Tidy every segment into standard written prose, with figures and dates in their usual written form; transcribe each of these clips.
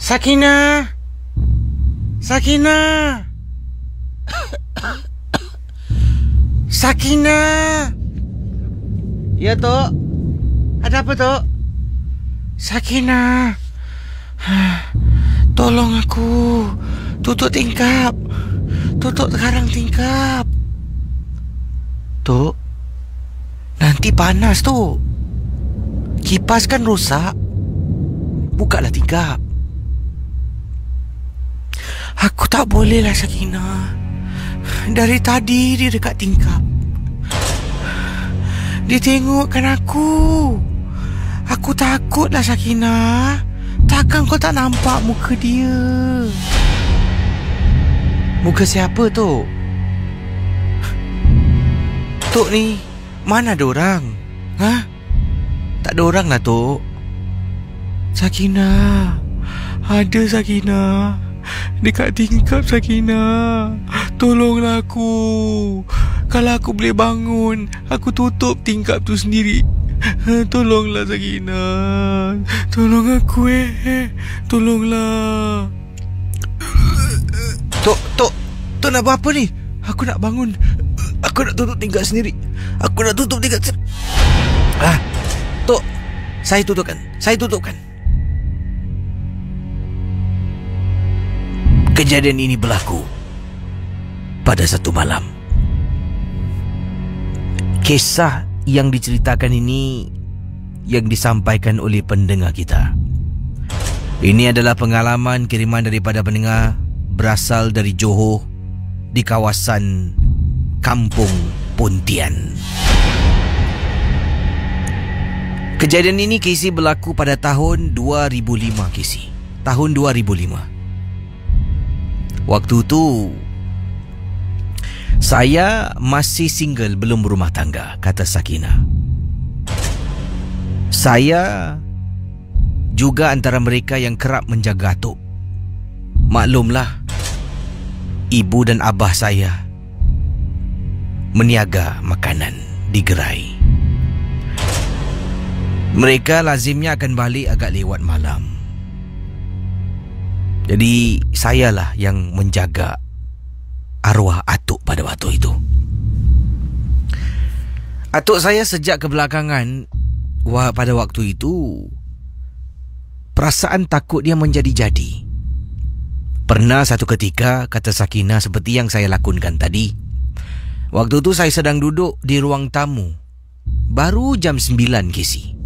Sakinah! Sakinah! Sakinah! Ya, Tok. Ada apa, Tok? Sakinah. Tolong aku. Tutup tingkap. Tutup sekarang tingkap. Tok, nanti panas, Tok. Kipas kan rusak. Bukalah tingkap. Aku tak bolehlah, Sakinah. Dari tadi dia dekat tingkap. Dia tengokkan aku. Aku takutlah, Sakinah. Takkan kau tak nampak muka dia? Muka siapa, Tok? Tok ni, mana ada orang? Ha? Tak ada orang lah, Tok. Sakinah. Ada, Sakinah. Dekat tingkap, Sakinah. Tolonglah aku. Kalau aku boleh bangun, aku tutup tingkap tu sendiri. Tolonglah, Sakinah. Tolong aku, Tolonglah. Tok nak buat apa ni? Aku nak bangun. Aku nak tutup tingkap sendiri. Aku nak tutup tingkap sendiri. Tok, saya tutupkan. Kejadian ini berlaku pada satu malam. Kisah yang diceritakan ini yang disampaikan oleh pendengar kita. Ini adalah pengalaman kiriman daripada pendengar berasal dari Johor di kawasan Kampung Pontian. Kejadian ini Casey berlaku pada tahun 2005, Casey. Tahun 2005. Waktu tu saya masih single, belum berumah tangga, kata Sakinah. Saya juga antara mereka yang kerap menjaga atuk. Maklumlah, ibu dan abah saya meniaga makanan di gerai. Mereka lazimnya akan balik agak lewat malam. Jadi sayalah yang menjaga arwah atuk pada waktu itu. Atuk saya sejak kebelakangan pada waktu itu perasaan takut dia menjadi-jadi. Pernah satu ketika, kata Sakinah, seperti yang saya lakonkan tadi. Waktu itu saya sedang duduk di ruang tamu. Baru jam 9, Casey.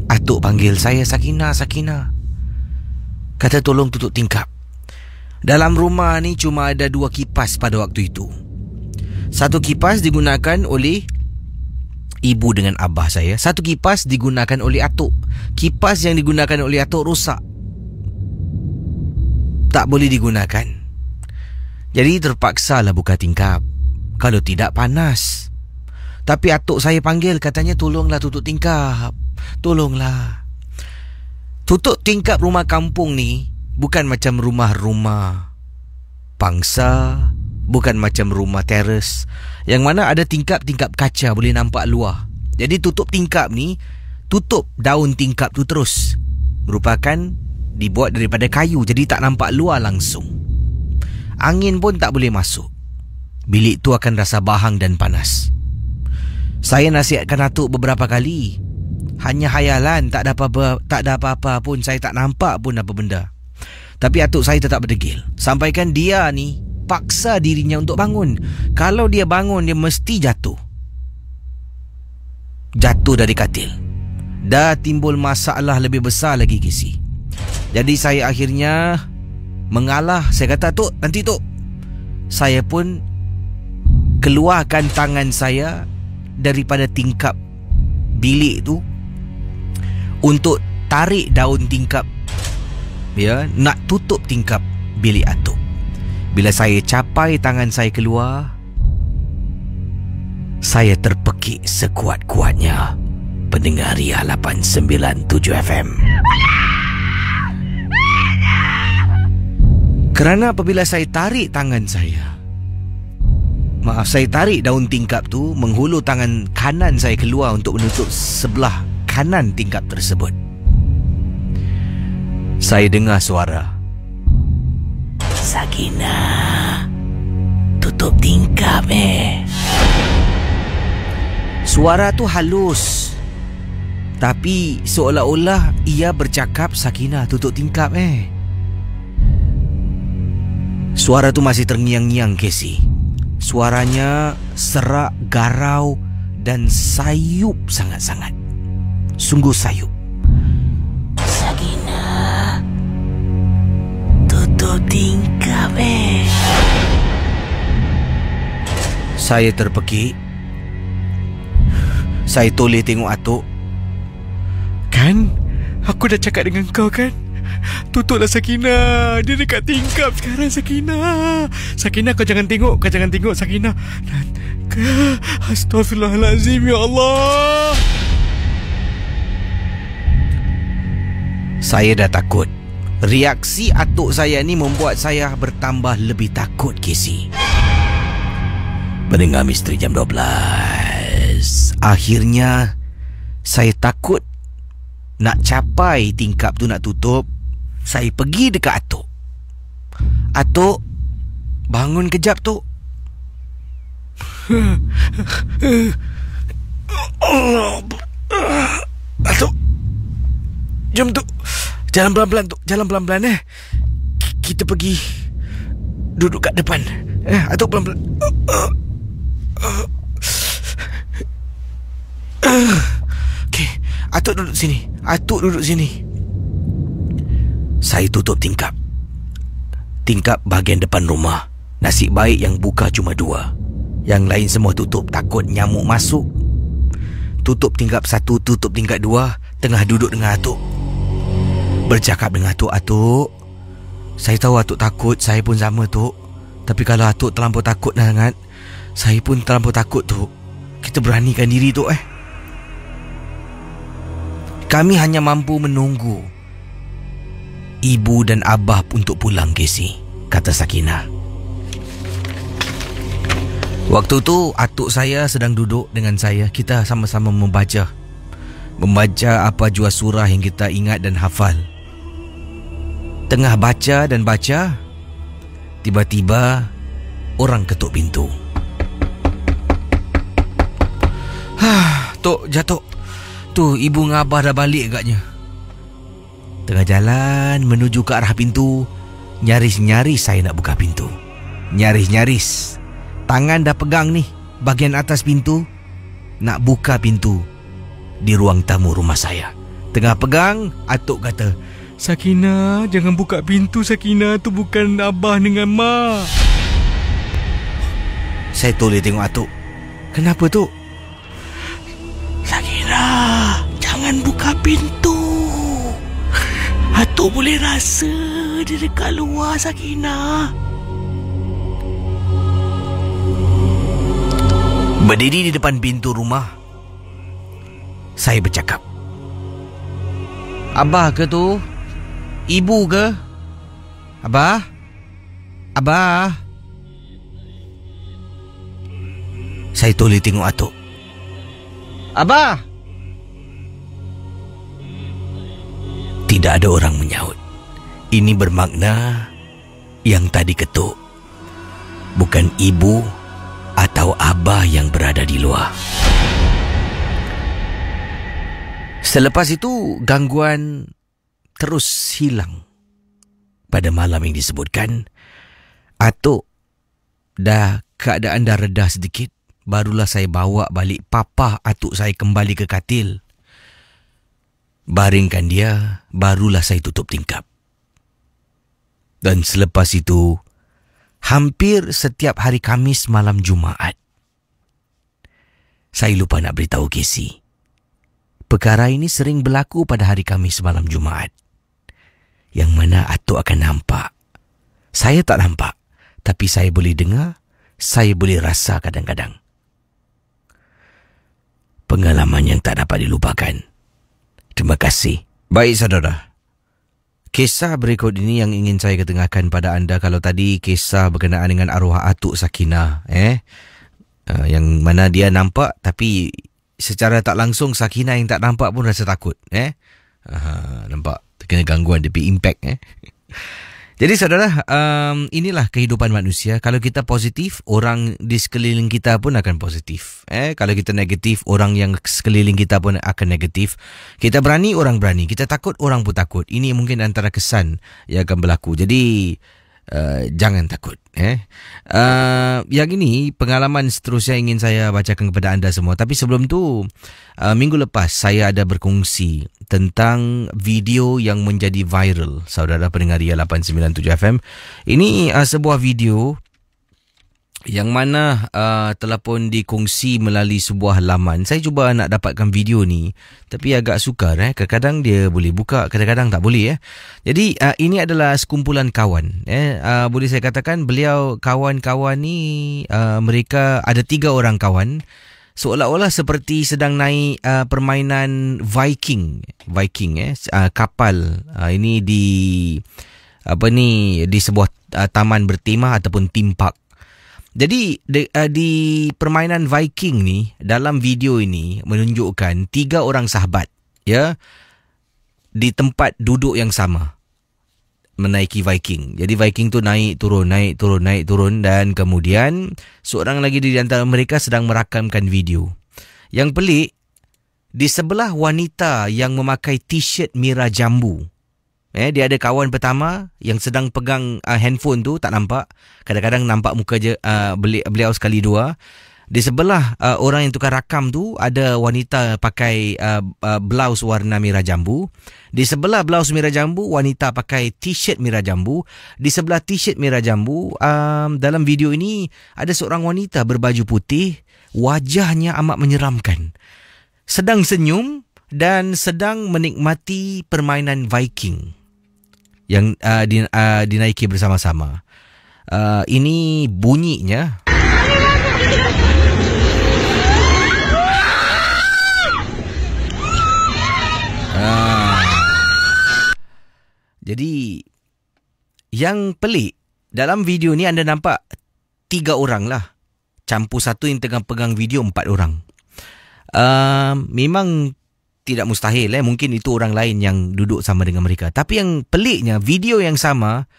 Atuk panggil saya, Sakinah. Kata tolong tutup tingkap. Dalam rumah ni cuma ada 2 kipas pada waktu itu. Satu kipas digunakan oleh ibu dengan abah saya. Satu kipas digunakan oleh atuk. Kipas yang digunakan oleh atuk rosak. Tak boleh digunakan. Jadi terpaksalah buka tingkap. Kalau tidak panas. Tapi atuk saya panggil, katanya tolonglah tutup tingkap. Tolonglah. Tutup tingkap rumah kampung ni bukan macam rumah-rumah pangsa, bukan macam rumah teres yang mana ada tingkap-tingkap kaca boleh nampak luar. Jadi tutup tingkap ni, tutup daun tingkap tu terus. Merupakan dibuat daripada kayu, jadi tak nampak luar langsung. Angin pun tak boleh masuk. Bilik tu akan rasa bahang dan panas. Saya nasihatkan atuk beberapa kali. Hanya hayalan, tak ada apa-apa pun. Saya tak nampak pun apa benda. Tapi atuk saya tetap berdegil. Sampaikan dia ni paksa dirinya untuk bangun. Kalau dia bangun, dia mesti jatuh. Jatuh dari katil. Dah timbul masalah lebih besar lagi, Casey. Jadi saya akhirnya mengalah. Saya kata, Tok, nanti Tok. Saya pun keluarkan tangan saya daripada tingkap bilik tu untuk tarik daun tingkap, ya, nak tutup tingkap bilik atuk. Bila saya capai tangan saya keluar, saya terpekik sekuat-kuatnya. Pendengar Ria 897 FM. Kerana apabila saya tarik tangan saya, saya tarik daun tingkap tu, menghulur tangan kanan saya keluar untuk menutup sebelah kanan tingkap tersebut. Saya dengar suara. Sakinah, tutup tingkap Suara tu halus, tapi seolah-olah ia bercakap, Sakinah, tutup tingkap Suara tu masih terngiang-ngiang, Casey. Suaranya serak, garau dan sayup sangat-sangat. Sungguh sayup. Sakinah, tutup tingkap Saya terpekik. Saya toleh tengok atuk. Kan, aku dah cakap dengan kau kan? Tutuplah Sakinah. Dia dekat tingkap sekarang, Sakinah. Sakinah, kau jangan tengok. Kau jangan tengok, Sakinah. Astaghfirullahalazim, ya Allah. Saya dah takut. Reaksi atuk saya ni membuat saya bertambah lebih takut, Casey. Mendengar misteri jam 12. Akhirnya saya takut nak capai tingkap tu nak tutup. Saya pergi dekat atuk. Atuk, bangun kejap tu. Atuk, jom tu. Jalan pelan-pelan tu. Jalan pelan-pelan Kita pergi duduk kat depan. Atuk pelan-pelan. Okey, atuk duduk sini. Atuk duduk sini. Saya tutup tingkap. Tingkap bahagian depan rumah. Nasib baik yang buka cuma 2. Yang lain semua tutup, takut nyamuk masuk. Tutup tingkap 1, tutup tingkap 2. Tengah duduk dengan atuk. Bercakap dengan atuk. Atuk, saya tahu atuk takut. Saya pun sama, Tok. Tapi kalau atuk terlampau takut sangat, saya pun terlampau takut, Tok. Kita beranikan diri, Tok. Kami hanya mampu menunggu ibu dan abah untuk pulang, Casey, kata Sakinah. Waktu tu atuk saya sedang duduk dengan saya. Kita sama-sama membaca apa jua surah yang kita ingat dan hafal. Tengah baca dan baca, tiba-tiba orang ketuk pintu. Tok, jatuh. Tu, ibu dengan abah dah balik agaknya. Tengah jalan menuju ke arah pintu, nyaris-nyaris saya nak buka pintu. Nyaris-nyaris. Tangan dah pegang ni bahagian atas pintu, nak buka pintu di ruang tamu rumah saya. Tengah pegang, atuk kata, Sakinah, jangan buka pintu, Sakinah. Tu bukan abah dengan mak. Saya toleh tengok atuk. Kenapa, Tok? Sakinah, jangan buka pintu. Atuk boleh rasa dia dekat luar, Sakinah. Berdiri di depan pintu rumah, saya bercakap. Abah ke tu? Ibu ke? Abah? Abah? Saya toleh tengok atuk. Abah? Tidak ada orang menyaut. Ini bermakna yang tadi ketuk bukan ibu atau abah yang berada di luar. Selepas itu, gangguan terus hilang. Pada malam yang disebutkan, atuk keadaan dah reda sedikit. Barulah saya bawa balik papa atuk saya kembali ke katil. Baringkan dia, barulah saya tutup tingkap. Dan selepas itu, hampir setiap hari Khamis malam Jumaat. Saya lupa nak beritahu Casey. Perkara ini sering berlaku pada hari Khamis malam Jumaat. Yang mana atuk akan nampak. Saya tak nampak, tapi saya boleh dengar, saya boleh rasa kadang-kadang. Pengalaman yang tak dapat dilupakan. Terima kasih. Baik, saudara. Kisah berikut ini yang ingin saya ketengahkan pada anda. Kalau tadi kisah berkenaan dengan arwah atuk Sakinah, yang mana dia nampak, tapi secara tak langsung Sakinah yang tak nampak pun rasa takut. Nampak? kena gangguan, dia impact Jadi saudara, inilah kehidupan manusia. Kalau kita positif, orang di sekeliling kita pun akan positif. Kalau kita negatif, orang yang sekeliling kita pun akan negatif. Kita berani, orang berani. Kita takut, orang pun takut. Ini mungkin antara kesan yang akan berlaku. Jadi jangan takut. Yang ini pengalaman seterusnya ingin saya bacakan kepada anda semua. Tapi sebelum tu, minggu lepas saya ada berkongsi tentang video yang menjadi viral. Saudara pendengar Ria 897 FM. Ini sebuah video yang mana telah pun dikongsi melalui sebuah laman. Saya cuba nak dapatkan video ni, tapi agak sukar. Kadang-kadang dia boleh buka, kadang-kadang tak boleh. Jadi ini adalah sekumpulan kawan. Boleh saya katakan beliau kawan-kawan ni, mereka ada 3 orang kawan. Seolah-olah seperti sedang naik permainan Viking, kapal. Ini di di sebuah taman bertema ataupun theme park. Jadi di permainan Viking ni, dalam video ini menunjukkan 3 orang sahabat di tempat duduk yang sama menaiki Viking. Jadi Viking tu naik turun dan kemudian seorang lagi di antara mereka sedang merakamkan video. Yang pelik, di sebelah wanita yang memakai t-shirt Mira Jambu. Dia ada kawan pertama yang sedang pegang handphone tu, tak nampak. Kadang-kadang nampak muka je beliau sekali dua. Di sebelah orang yang tukar rakam tu ada wanita pakai blouse warna Mira Jambu. Di sebelah blouse Mira Jambu, wanita pakai t-shirt Mira Jambu. Di sebelah t-shirt Mira Jambu, dalam video ini ada seorang wanita berbaju putih, wajahnya amat menyeramkan, sedang senyum dan sedang menikmati permainan Viking yang dinaiki bersama-sama. Ini bunyinya. Jadi yang pelik, dalam video ni anda nampak 3 orang lah. Campur satu yang tengah pegang video 4 orang. Memang tidak mustahil, mungkin itu orang lain yang duduk sama dengan mereka. Tapi yang peliknya, video yang sama,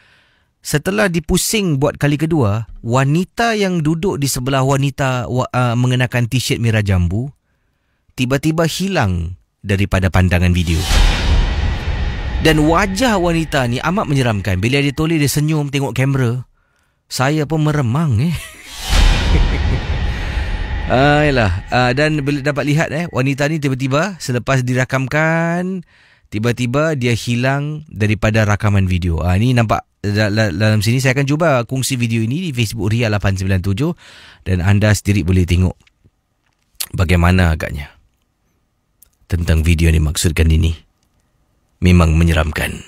setelah dipusing buat kali kedua, wanita yang duduk di sebelah wanita mengenakan t-shirt Mira Jambu tiba-tiba hilang daripada pandangan video. Dan wajah wanita ni amat menyeramkan. Bila dia toleh, dia senyum tengok kamera. Saya pun meremang dan bila dapat lihat wanita ni tiba-tiba selepas dirakamkan, tiba-tiba dia hilang daripada rakaman video. Ini nampak dalam sini. Saya akan cuba kongsi video ini di Facebook Ria 897 dan anda sendiri boleh tengok bagaimana agaknya tentang video ni. Maksudkan ini memang menyeramkan.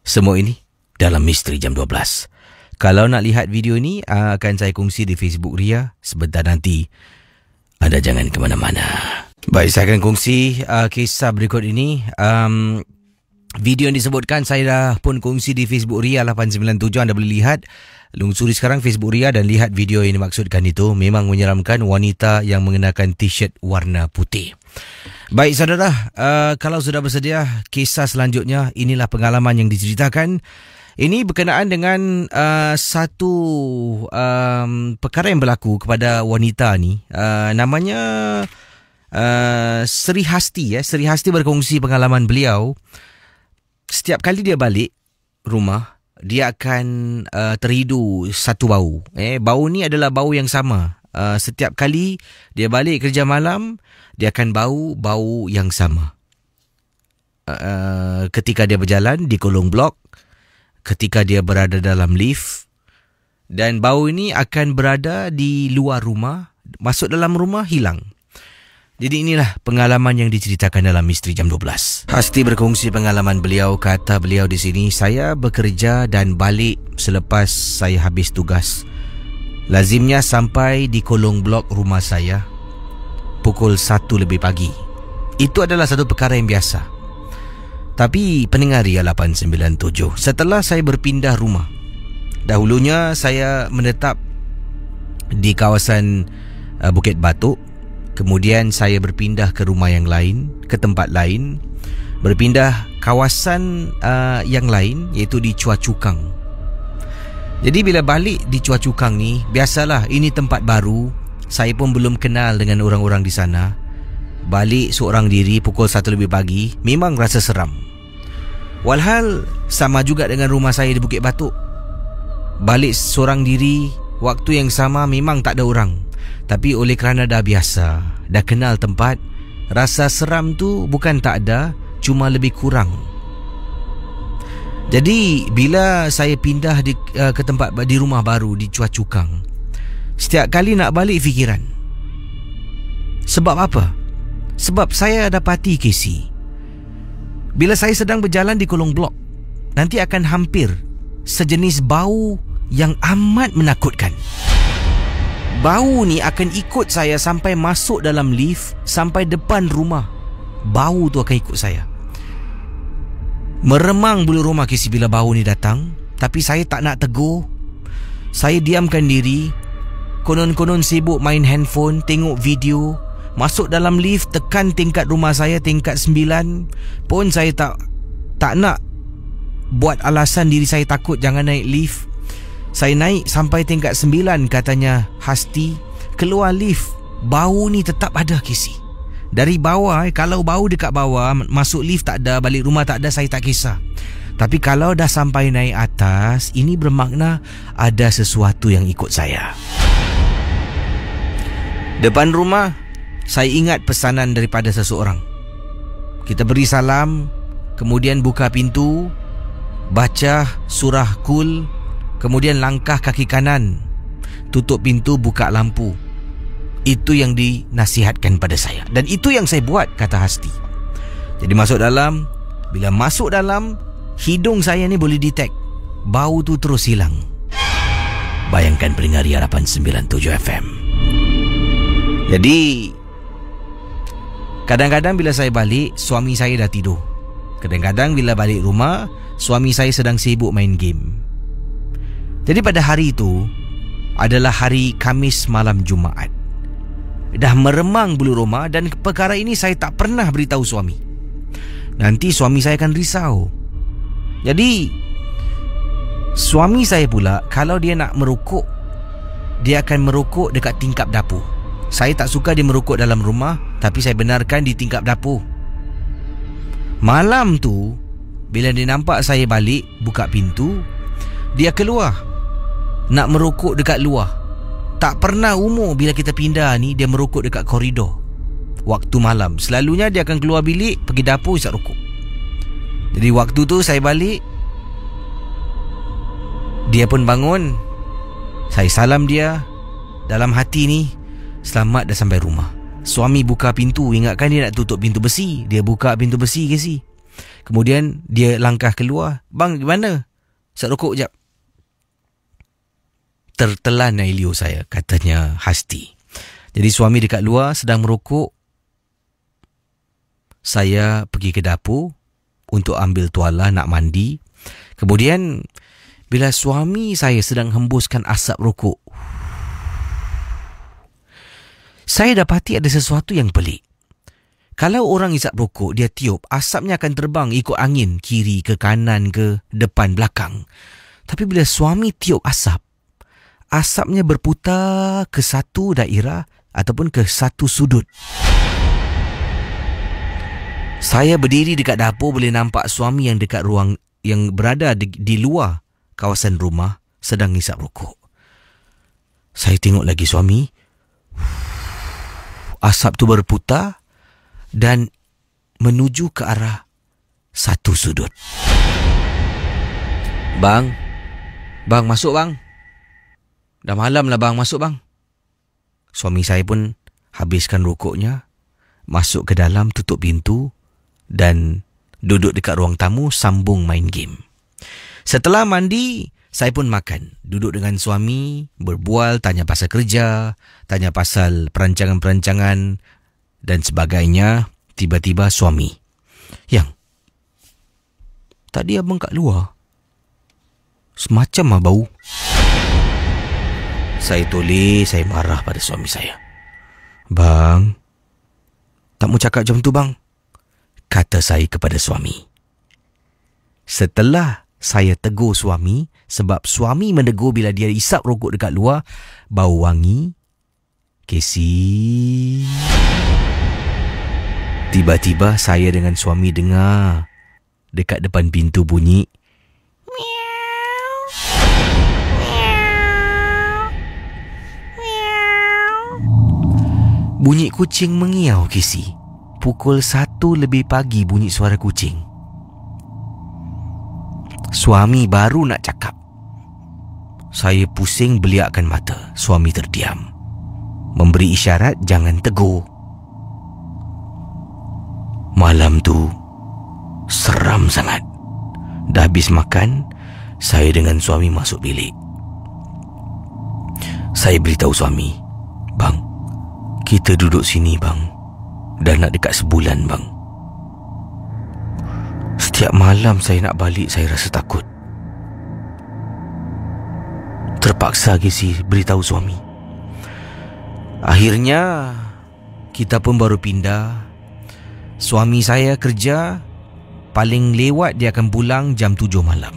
Semua ini dalam Misteri Jam 12. Kalau nak lihat video ni, akan saya kongsi di Facebook Ria sebentar nanti. Anda jangan ke mana-mana. Baik, saya akan kongsi kisah berikut ini. Video yang disebutkan saya dah pun kongsi di Facebook Ria 897. Anda boleh lihat. Lungsuri sekarang Facebook Ria dan lihat video yang dimaksudkan itu. Memang menyeramkan, wanita yang mengenakan t-shirt warna putih. Baik saudara, kalau sudah bersedia, kisah selanjutnya, inilah pengalaman yang diceritakan. Ini berkenaan dengan satu perkara yang berlaku kepada wanita ni. Namanya Sri Hasti. Sri Hasti berkongsi pengalaman beliau. Setiap kali dia balik rumah, dia akan terhidu satu bau. Bau ni adalah bau yang sama. Setiap kali dia balik kerja malam, dia akan bau yang sama. Ketika dia berjalan di kolong blok, ketika dia berada dalam lift, dan bau ini akan berada di luar rumah, masuk dalam rumah, hilang. Jadi inilah pengalaman yang diceritakan dalam Misteri Jam 12. Hasti berkongsi pengalaman beliau. Kata beliau di sini, saya bekerja dan balik selepas saya habis tugas. Lazimnya sampai di kolong blok rumah saya pukul 1 lebih pagi. Itu adalah satu perkara yang biasa. Tapi pendengar Ria 897, setelah saya berpindah rumah, dahulunya saya menetap di kawasan Bukit Batok. Kemudian saya berpindah ke rumah yang lain, ke tempat lain. berpindah kawasan yang lain, iaitu di Chua Chu Kang. Jadi bila balik di Chua Chu Kang ni, biasalah ini tempat baru, saya pun belum kenal dengan orang-orang di sana. Balik seorang diri pukul 1 lebih pagi, memang rasa seram. Walhal sama juga dengan rumah saya di Bukit Batok. Balik seorang diri, waktu yang sama memang tak ada orang. Tapi oleh kerana dah biasa, dah kenal tempat, rasa seram tu bukan tak ada, cuma lebih kurang. Jadi bila saya pindah ke tempat di rumah baru di Chua Chu Kang, setiap kali nak balik fikiran. Sebab apa? Sebab saya dapati, Casey, bila saya sedang berjalan di kolong blok, nanti akan hampir sejenis bau yang amat menakutkan. Bau ni akan ikut saya sampai masuk dalam lift, sampai depan rumah. Bau tu akan ikut saya. Meremang bulu rumah, Casey, bila bau ni datang. Tapi saya tak nak tegur. Saya diamkan diri. Konon-konon sibuk main handphone, tengok video. Masuk dalam lift, tekan tingkat rumah saya, tingkat 9. Pun saya tak nak buat alasan diri saya takut jangan naik lift. Saya naik sampai tingkat 9, katanya Hasti. Keluar lift, bau ni tetap ada, Casey. Dari bawah, kalau bau dekat bawah, masuk lift tak ada, balik rumah tak ada, saya tak kisah. Tapi kalau dah sampai naik atas, ini bermakna ada sesuatu yang ikut saya. Depan rumah, saya ingat pesanan daripada seseorang. Kita beri salam, kemudian buka pintu, baca surah Kul, kemudian langkah kaki kanan, tutup pintu, buka lampu. Itu yang dinasihatkan pada saya, dan itu yang saya buat, kata Hasti. Jadi masuk dalam. Bila masuk dalam, hidung saya ni boleh detect bau tu terus hilang. Bayangkan pendengar Harapan 97 FM. Jadi kadang-kadang bila saya balik, suami saya dah tidur. Kadang-kadang bila balik rumah, suami saya sedang sibuk main game. Jadi pada hari itu adalah hari Khamis malam Jumaat. Dah meremang bulu rumah, dan perkara ini saya tak pernah beritahu suami. Nanti suami saya akan risau. Jadi suami saya pula, kalau dia nak merokok, dia akan merokok dekat tingkap dapur. Saya tak suka dia merokok dalam rumah, tapi saya benarkan di tingkap dapur. Malam tu, bila dia nampak saya balik, buka pintu, dia keluar nak merokok dekat luar. Tak pernah umur bila kita pindah ni dia merokok dekat koridor waktu malam. Selalunya dia akan keluar bilik, pergi dapur, isap rokok. Jadi waktu tu saya balik, dia pun bangun. Saya salam dia. Dalam hati ni, selamat dah sampai rumah. Suami buka pintu, ingatkan dia nak tutup pintu besi. Dia buka pintu besi, Casey. Kemudian dia langkah keluar. Bang, di mana? Isap rokok jap. Tertelan Nailio saya, katanya Hasti. Jadi suami dekat luar sedang merokok. Saya pergi ke dapur untuk ambil tuala nak mandi. Kemudian bila suami saya sedang hembuskan asap rokok, saya dapati ada sesuatu yang pelik. Kalau orang isap rokok, dia tiup, asapnya akan terbang ikut angin, kiri ke kanan ke depan belakang. Tapi bila suami tiup asap, asapnya berputar ke satu daerah ataupun ke satu sudut. Saya berdiri dekat dapur, boleh nampak suami yang dekat ruang yang berada di luar kawasan rumah sedang hisap rokok. Saya tengok lagi suami. Asap tu berputar dan menuju ke arah satu sudut. Bang, masuk bang. Dah malam lah bang, masuk bang. Suami saya pun habiskan rokoknya, masuk ke dalam, tutup pintu dan duduk dekat ruang tamu sambung main game. Setelah mandi, saya pun makan. Duduk dengan suami, berbual, tanya pasal kerja, tanya pasal perancangan-perancangan dan sebagainya. Tiba-tiba suami, "Yang, tadi abang kat luar semacam lah bau." Saya toleh, saya marah pada suami saya. "Bang, tak mau cakap macam tu bang. kata saya kepada suami. Setelah saya tegur suami, sebab suami menegur bila dia isap rokok dekat luar, bau wangi. Casey. Tiba-tiba saya dengan suami dengar dekat depan pintu bunyi miau, miau, miau. Bunyi kucing mengiau, Casey. Pukul 1 lebih pagi bunyi suara kucing. Suami baru nak cakap. Saya pusing beliakkan mata. Suami terdiam, memberi isyarat jangan tegur. Malam tu seram sangat. Dah habis makan, saya dengan suami masuk bilik. Saya beritahu suami, "Bang, kita duduk sini bang. Dah nak dekat sebulan bang. Setiap malam saya nak balik, saya rasa takut." Terpaksa Casey beritahu suami. Akhirnya kita pun baru pindah. Suami saya kerja, paling lewat dia akan pulang jam 7 malam.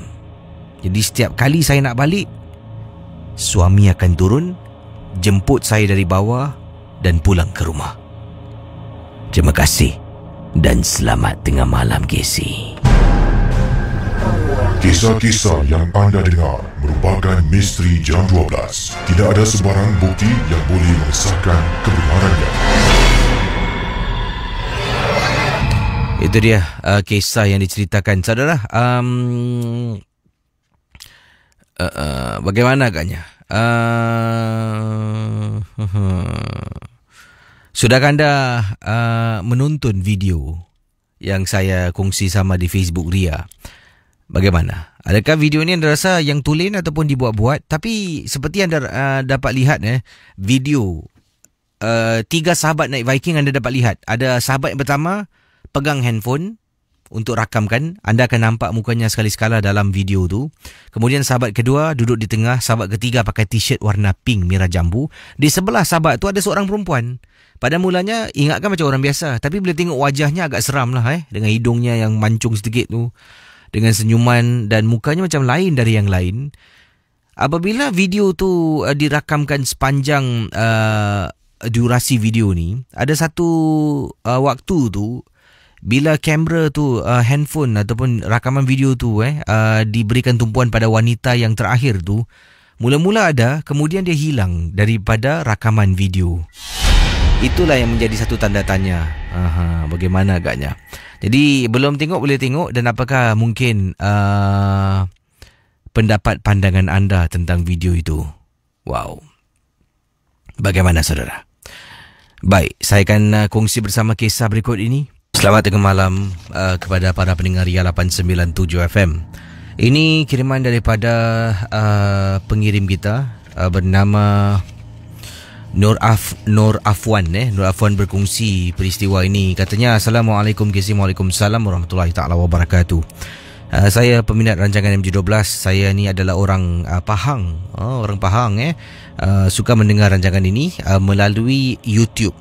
Jadi setiap kali saya nak balik, suami akan turun, jemput saya dari bawah dan pulang ke rumah. Terima kasih dan selamat tengah malam, Casey. Kisah-kisah yang anda dengar merupakan misteri jam 12. Tidak ada sebarang bukti yang boleh mengesahkan kebenarannya. Itu dia kisah yang diceritakan, saudara. Bagaimana agaknya? Sudahkah anda menonton video yang saya kongsi sama di Facebook Ria? Bagaimana? Adakah video ni anda rasa yang tulen ataupun dibuat-buat? Tapi seperti anda dapat lihat video 3 sahabat naik Viking, anda dapat lihat. Ada sahabat yang pertama pegang handphone untuk rakamkan. Anda akan nampak mukanya sekali-sekala dalam video tu. Kemudian sahabat kedua duduk di tengah. Sahabat ketiga pakai t-shirt warna pink merah jambu. Di sebelah sahabat tu ada seorang perempuan. Pada mulanya ingatkan macam orang biasa, tapi bila tengok wajahnya agak seram lah, dengan hidungnya yang mancung sedikit tu, dengan senyuman dan mukanya macam lain dari yang lain. Apabila video tu dirakamkan sepanjang durasi video ni, ada satu waktu tu bila kamera tu handphone ataupun rakaman video tu diberikan tumpuan pada wanita yang terakhir tu, mula-mula ada, kemudian dia hilang daripada rakaman video. Itulah yang menjadi satu tanda tanya. Bagaimana agaknya? Jadi belum tengok boleh tengok, dan apakah mungkin pendapat pandangan anda tentang video itu? Wow. Bagaimana saudara? Baik, saya akan kongsi bersama kisah berikut ini. Selamat tengah malam kepada para pendengar Ria 897 FM. Ini kiriman daripada pengirim kita bernama Nur Afwan. Nur Afwan berkongsi peristiwa ini. Katanya, Assalamualaikum Casey. Waalaikumsalam warahmatullahi ta'ala wabarakatuh. Saya peminat rancangan MJ12. Saya ni adalah orang Pahang. Orang Pahang suka mendengar rancangan ini melalui YouTube,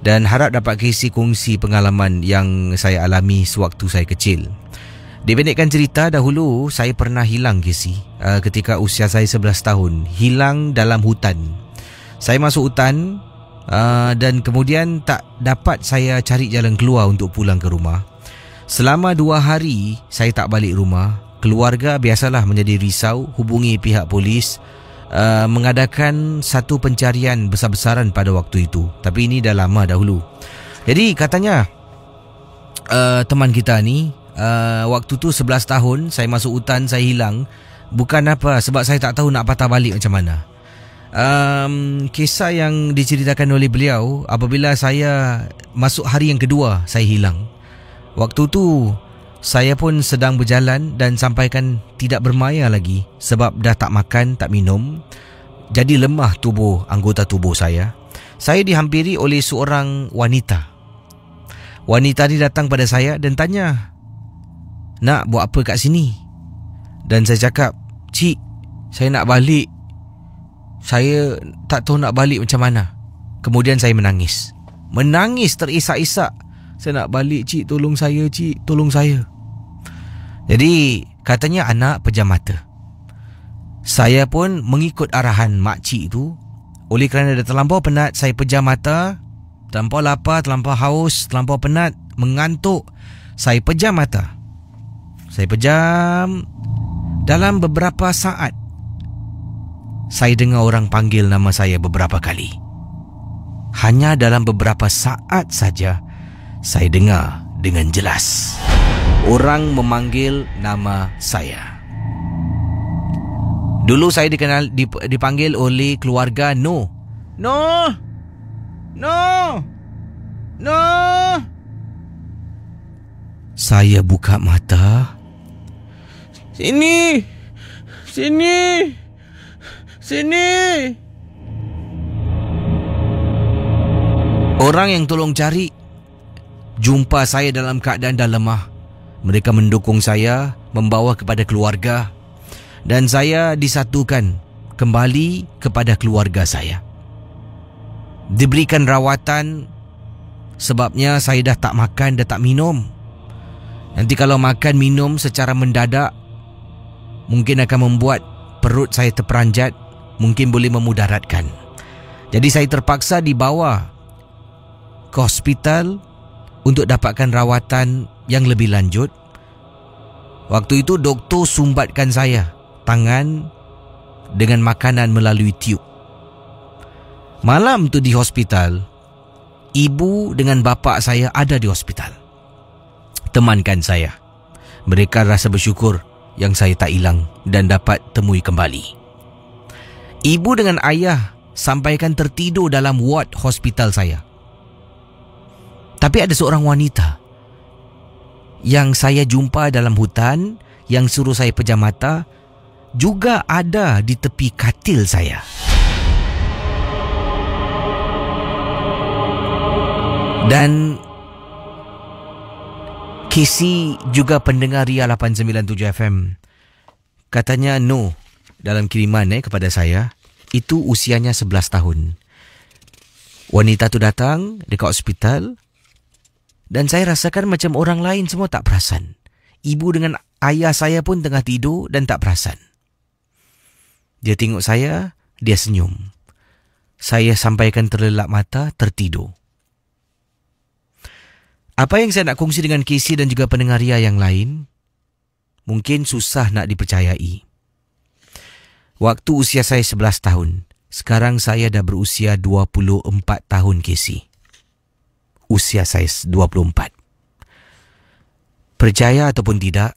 dan harap dapat Casey kongsi pengalaman yang saya alami sewaktu saya kecil. Dipendekkan cerita, dahulu saya pernah hilang Casey ketika usia saya 11 tahun. Hilang dalam hutan. Saya masuk hutan dan kemudian tak dapat saya cari jalan keluar untuk pulang ke rumah. Selama 2 hari saya tak balik rumah. Keluarga biasalah menjadi risau, hubungi pihak polis, mengadakan satu pencarian besar-besaran pada waktu itu. Tapi ini dah lama dahulu. Jadi katanya teman kita ni waktu tu 11 tahun, saya masuk hutan, saya hilang. Bukan apa, sebab saya tak tahu nak patah balik macam mana. Kisah yang diceritakan oleh beliau, apabila saya masuk hari yang kedua saya hilang. Waktu tu saya pun sedang berjalan dan sampaikan tidak bermaya lagi, sebab dah tak makan, tak minum. Jadi lemah anggota tubuh saya. Saya dihampiri oleh seorang wanita. Wanita ni datang pada saya dan tanya, "Nak buat apa kat sini?" Dan saya cakap, "Cik, saya nak balik. Saya tak tahu nak balik macam mana." Kemudian saya menangis terisak-isak Saya nak balik, cik. Tolong saya, cik. Tolong saya. Jadi katanya anak pejam mata. Saya pun mengikut arahan makcik tu. Oleh kerana dah terlampau penat, saya pejam mata. Terlampau lapar, terlampau haus, terlampau penat, mengantuk. Saya pejam mata. Saya pejam. Dalam beberapa saat, saya dengar orang panggil nama saya beberapa kali. Hanya dalam beberapa saat saja, saya dengar dengan jelas orang memanggil nama saya. Dulu saya dipanggil oleh keluarga No. No. No. No. Saya buka mata. Sini. Sini. Sini. Orang yang tolong cari jumpa saya dalam keadaan dah lemah. Mereka mendukung saya, membawa kepada keluarga, dan saya disatukan kembali kepada keluarga saya. Diberikan rawatan sebabnya saya dah tak makan, dah tak minum. Nanti kalau makan minum secara mendadak, mungkin akan membuat perut saya terperanjat, mungkin boleh memudaratkan. Jadi saya terpaksa dibawa ke hospital untuk dapatkan rawatan yang lebih lanjut. Waktu itu doktor sumbatkan saya tangan dengan makanan melalui tiub. Malam tu di hospital, ibu dengan bapa saya ada di hospital. Temankan saya. Mereka rasa bersyukur yang saya tak hilang dan dapat temui kembali. Ibu dengan ayah sampaikan tertidur dalam ward hospital saya. Tapi ada seorang wanita yang saya jumpa dalam hutan, yang suruh saya pejam mata, juga ada di tepi katil saya. Dan Casey juga pendengar Ria 897 FM. Katanya No dalam kiriman kepada saya, itu usianya 11 tahun. Wanita tu datang dekat hospital, dan saya rasakan macam orang lain semua tak perasan. Ibu dengan ayah saya pun tengah tidur dan tak perasan. Dia tengok saya, dia senyum. Saya sampaikan terlelap mata, tertidur. Apa yang saya nak kongsi dengan Casey dan juga pendengar Ria yang lain, mungkin susah nak dipercayai. Waktu usia saya 11 tahun, sekarang saya dah berusia 24 tahun, Casey. Usia saya 24. Percaya ataupun tidak,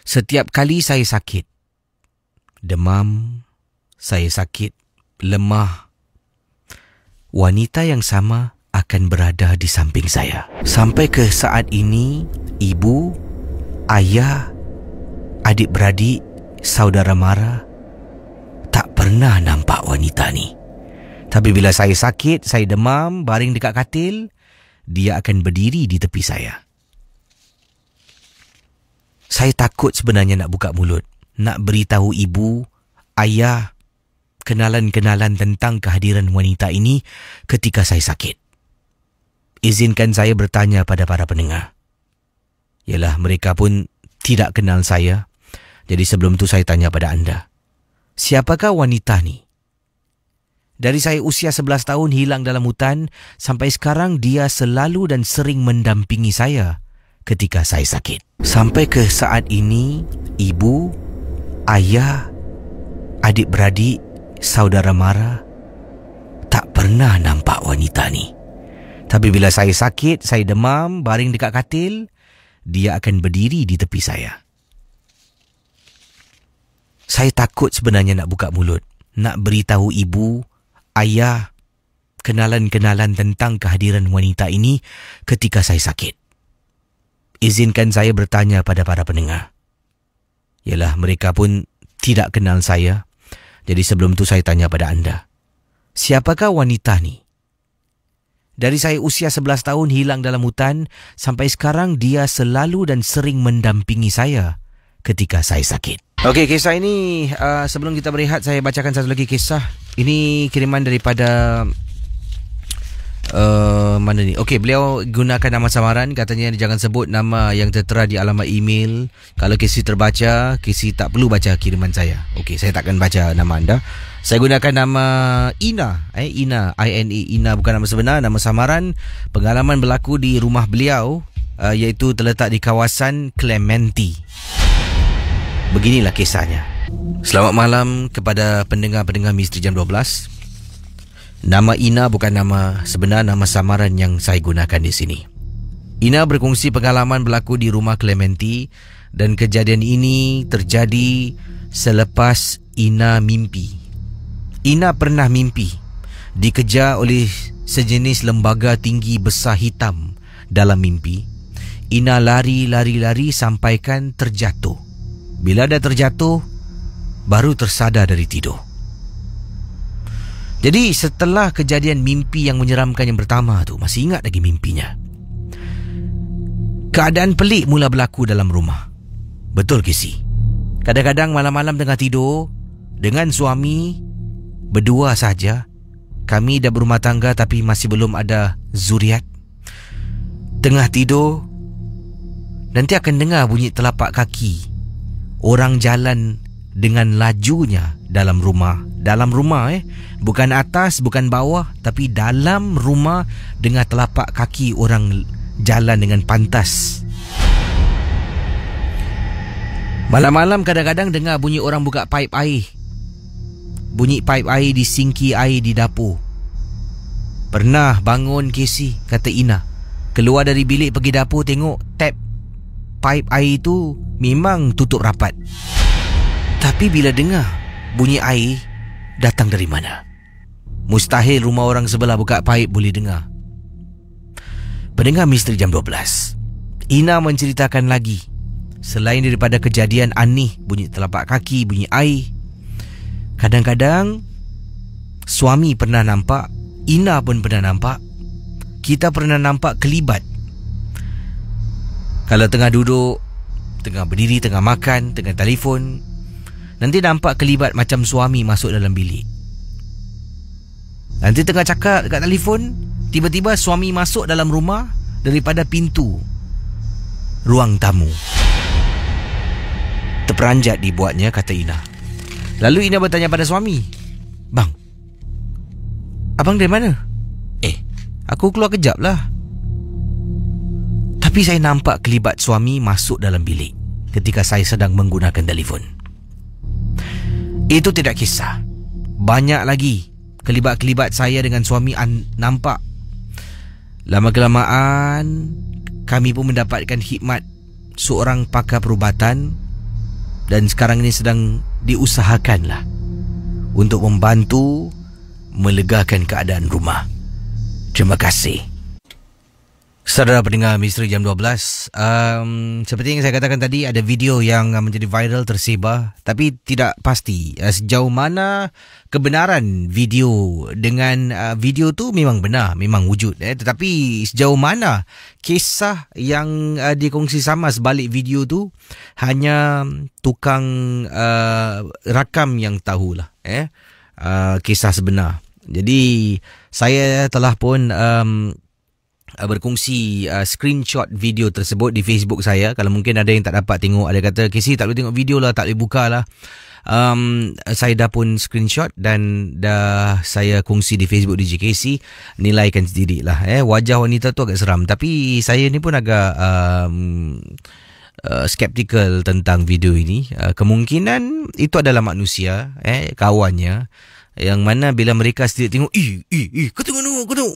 setiap kali saya sakit, demam, saya sakit, lemah, wanita yang sama akan berada di samping saya. Sampai ke saat ini, ibu, ayah, adik-beradik, saudara mara tak pernah nampak wanita ni. Tapi bila saya sakit, saya demam, baring dekat katil, dia akan berdiri di tepi saya. Saya takut sebenarnya nak buka mulut, nak beritahu ibu, ayah, kenalan-kenalan tentang kehadiran wanita ini ketika saya sakit. Izinkan saya bertanya pada para pendengar. Yalah, mereka pun tidak kenal saya. Jadi sebelum tu saya tanya pada anda, siapakah wanita ni? Dari saya usia 11 tahun hilang dalam hutan, sampai sekarang dia selalu dan sering mendampingi saya ketika saya sakit. Sampai ke saat ini, ibu, ayah, adik-beradik, saudara mara tak pernah nampak wanita ni. Tapi bila saya sakit, saya demam, baring dekat katil, dia akan berdiri di tepi saya. Saya takut sebenarnya nak buka mulut, nak beritahu ibu, ayah, kenalan-kenalan tentang kehadiran wanita ini ketika saya sakit. Izinkan saya bertanya pada para pendengar. Yalah, mereka pun tidak kenal saya. Jadi sebelum tu saya tanya pada anda, siapakah wanita ni? Dari saya usia 11 tahun hilang dalam hutan, sampai sekarang dia selalu dan sering mendampingi saya ketika saya sakit. Okey, kisah ini sebelum kita berehat, saya bacakan satu lagi kisah. Ini kiriman daripada Mana ni? Okey, beliau gunakan nama samaran. Katanya jangan sebut nama yang tertera di alamat email. Kalau Casey terbaca, Casey tak perlu baca kiriman saya. Okey, saya takkan baca nama anda. Saya gunakan nama Ina. Ina, I-N-A. Ina bukan nama sebenar, nama samaran. Pengalaman berlaku di rumah beliau, iaitu terletak di kawasan Clementi. Beginilah kisahnya. Selamat malam kepada pendengar-pendengar Misteri Jam 12. Nama Ina bukan nama sebenar, nama samaran yang saya gunakan di sini. Ina berkongsi pengalaman berlaku di rumah Clementi dan kejadian ini terjadi selepas Ina mimpi. Ina pernah mimpi dikejar oleh sejenis lembaga tinggi besar hitam. Dalam mimpi, Ina lari sampaikan terjatuh. Bila dah terjatuh, baru tersadar dari tidur. Jadi setelah kejadian mimpi yang menyeramkan yang pertama tu, masih ingat lagi mimpinya. Keadaan pelik mula berlaku dalam rumah. Betul Casey? Kadang-kadang malam-malam tengah tidur dengan suami, berdua saja. Kami dah berumah tangga tapi masih belum ada zuriat. Tengah tidur, nanti akan dengar bunyi telapak kaki orang jalan dengan lajunya dalam rumah. Dalam rumah bukan atas, bukan bawah, tapi dalam rumah dengan telapak kaki orang jalan dengan pantas. Malam-malam kadang-kadang dengar bunyi orang buka paip air. Bunyi paip air di sinki air di dapur. Pernah bangun Casey, kata Ina. Keluar dari bilik pergi dapur, tengok tap paip air itu memang tutup rapat. Tapi bila dengar bunyi air datang dari mana? Mustahil rumah orang sebelah buka paip boleh dengar. Pendengar Misteri Jam 12, Ina menceritakan lagi. Selain daripada kejadian aneh, bunyi telapak kaki, bunyi air, kadang-kadang suami pernah nampak, Ina pun pernah nampak, kita pernah nampak kelibat. Kalau tengah duduk, tengah berdiri, tengah makan, tengah telefon, nanti nampak kelibat macam suami masuk dalam bilik. Nanti tengah cakap dekat telefon, tiba-tiba suami masuk dalam rumah daripada pintu ruang tamu. Terperanjat dibuatnya, kata Ina. Lalu Ina bertanya pada suami, "Bang, abang dari mana?" Aku keluar kejap lah. Tapi saya nampak kelibat suami masuk dalam bilik ketika saya sedang menggunakan telefon. Itu tidak kisah. Banyak lagi kelibat-kelibat saya dengan suami nampak. Lama-kelamaan kami pun mendapatkan khidmat seorang pakar perubatan, dan sekarang ini sedang diusahakanlah untuk membantu melegakan keadaan rumah. Terima kasih. Saudara pendengar Misteri Jam 12, seperti yang saya katakan tadi, ada video yang menjadi viral tersebar, tapi tidak pasti sejauh mana kebenaran video. Dengan video tu memang benar, memang wujud, tetapi sejauh mana kisah yang dikongsi sama sebalik video tu, hanya tukang rakam yang tahulah kisah sebenar. Jadi saya telah pun berkongsi screenshot video tersebut di Facebook saya. Kalau mungkin ada yang tak dapat tengok, ada kata, "Casey, tak boleh tengok video lah, tak boleh buka lah." Saya dah pun screenshot dan dah saya kongsi di Facebook DJ Casey. Nilaikan sendiri lah. Wajah wanita tu agak seram, tapi saya ni pun agak skeptical tentang video ini. Kemungkinan itu adalah manusia, kawannya, yang mana bila mereka sendiri tengok, kau tengok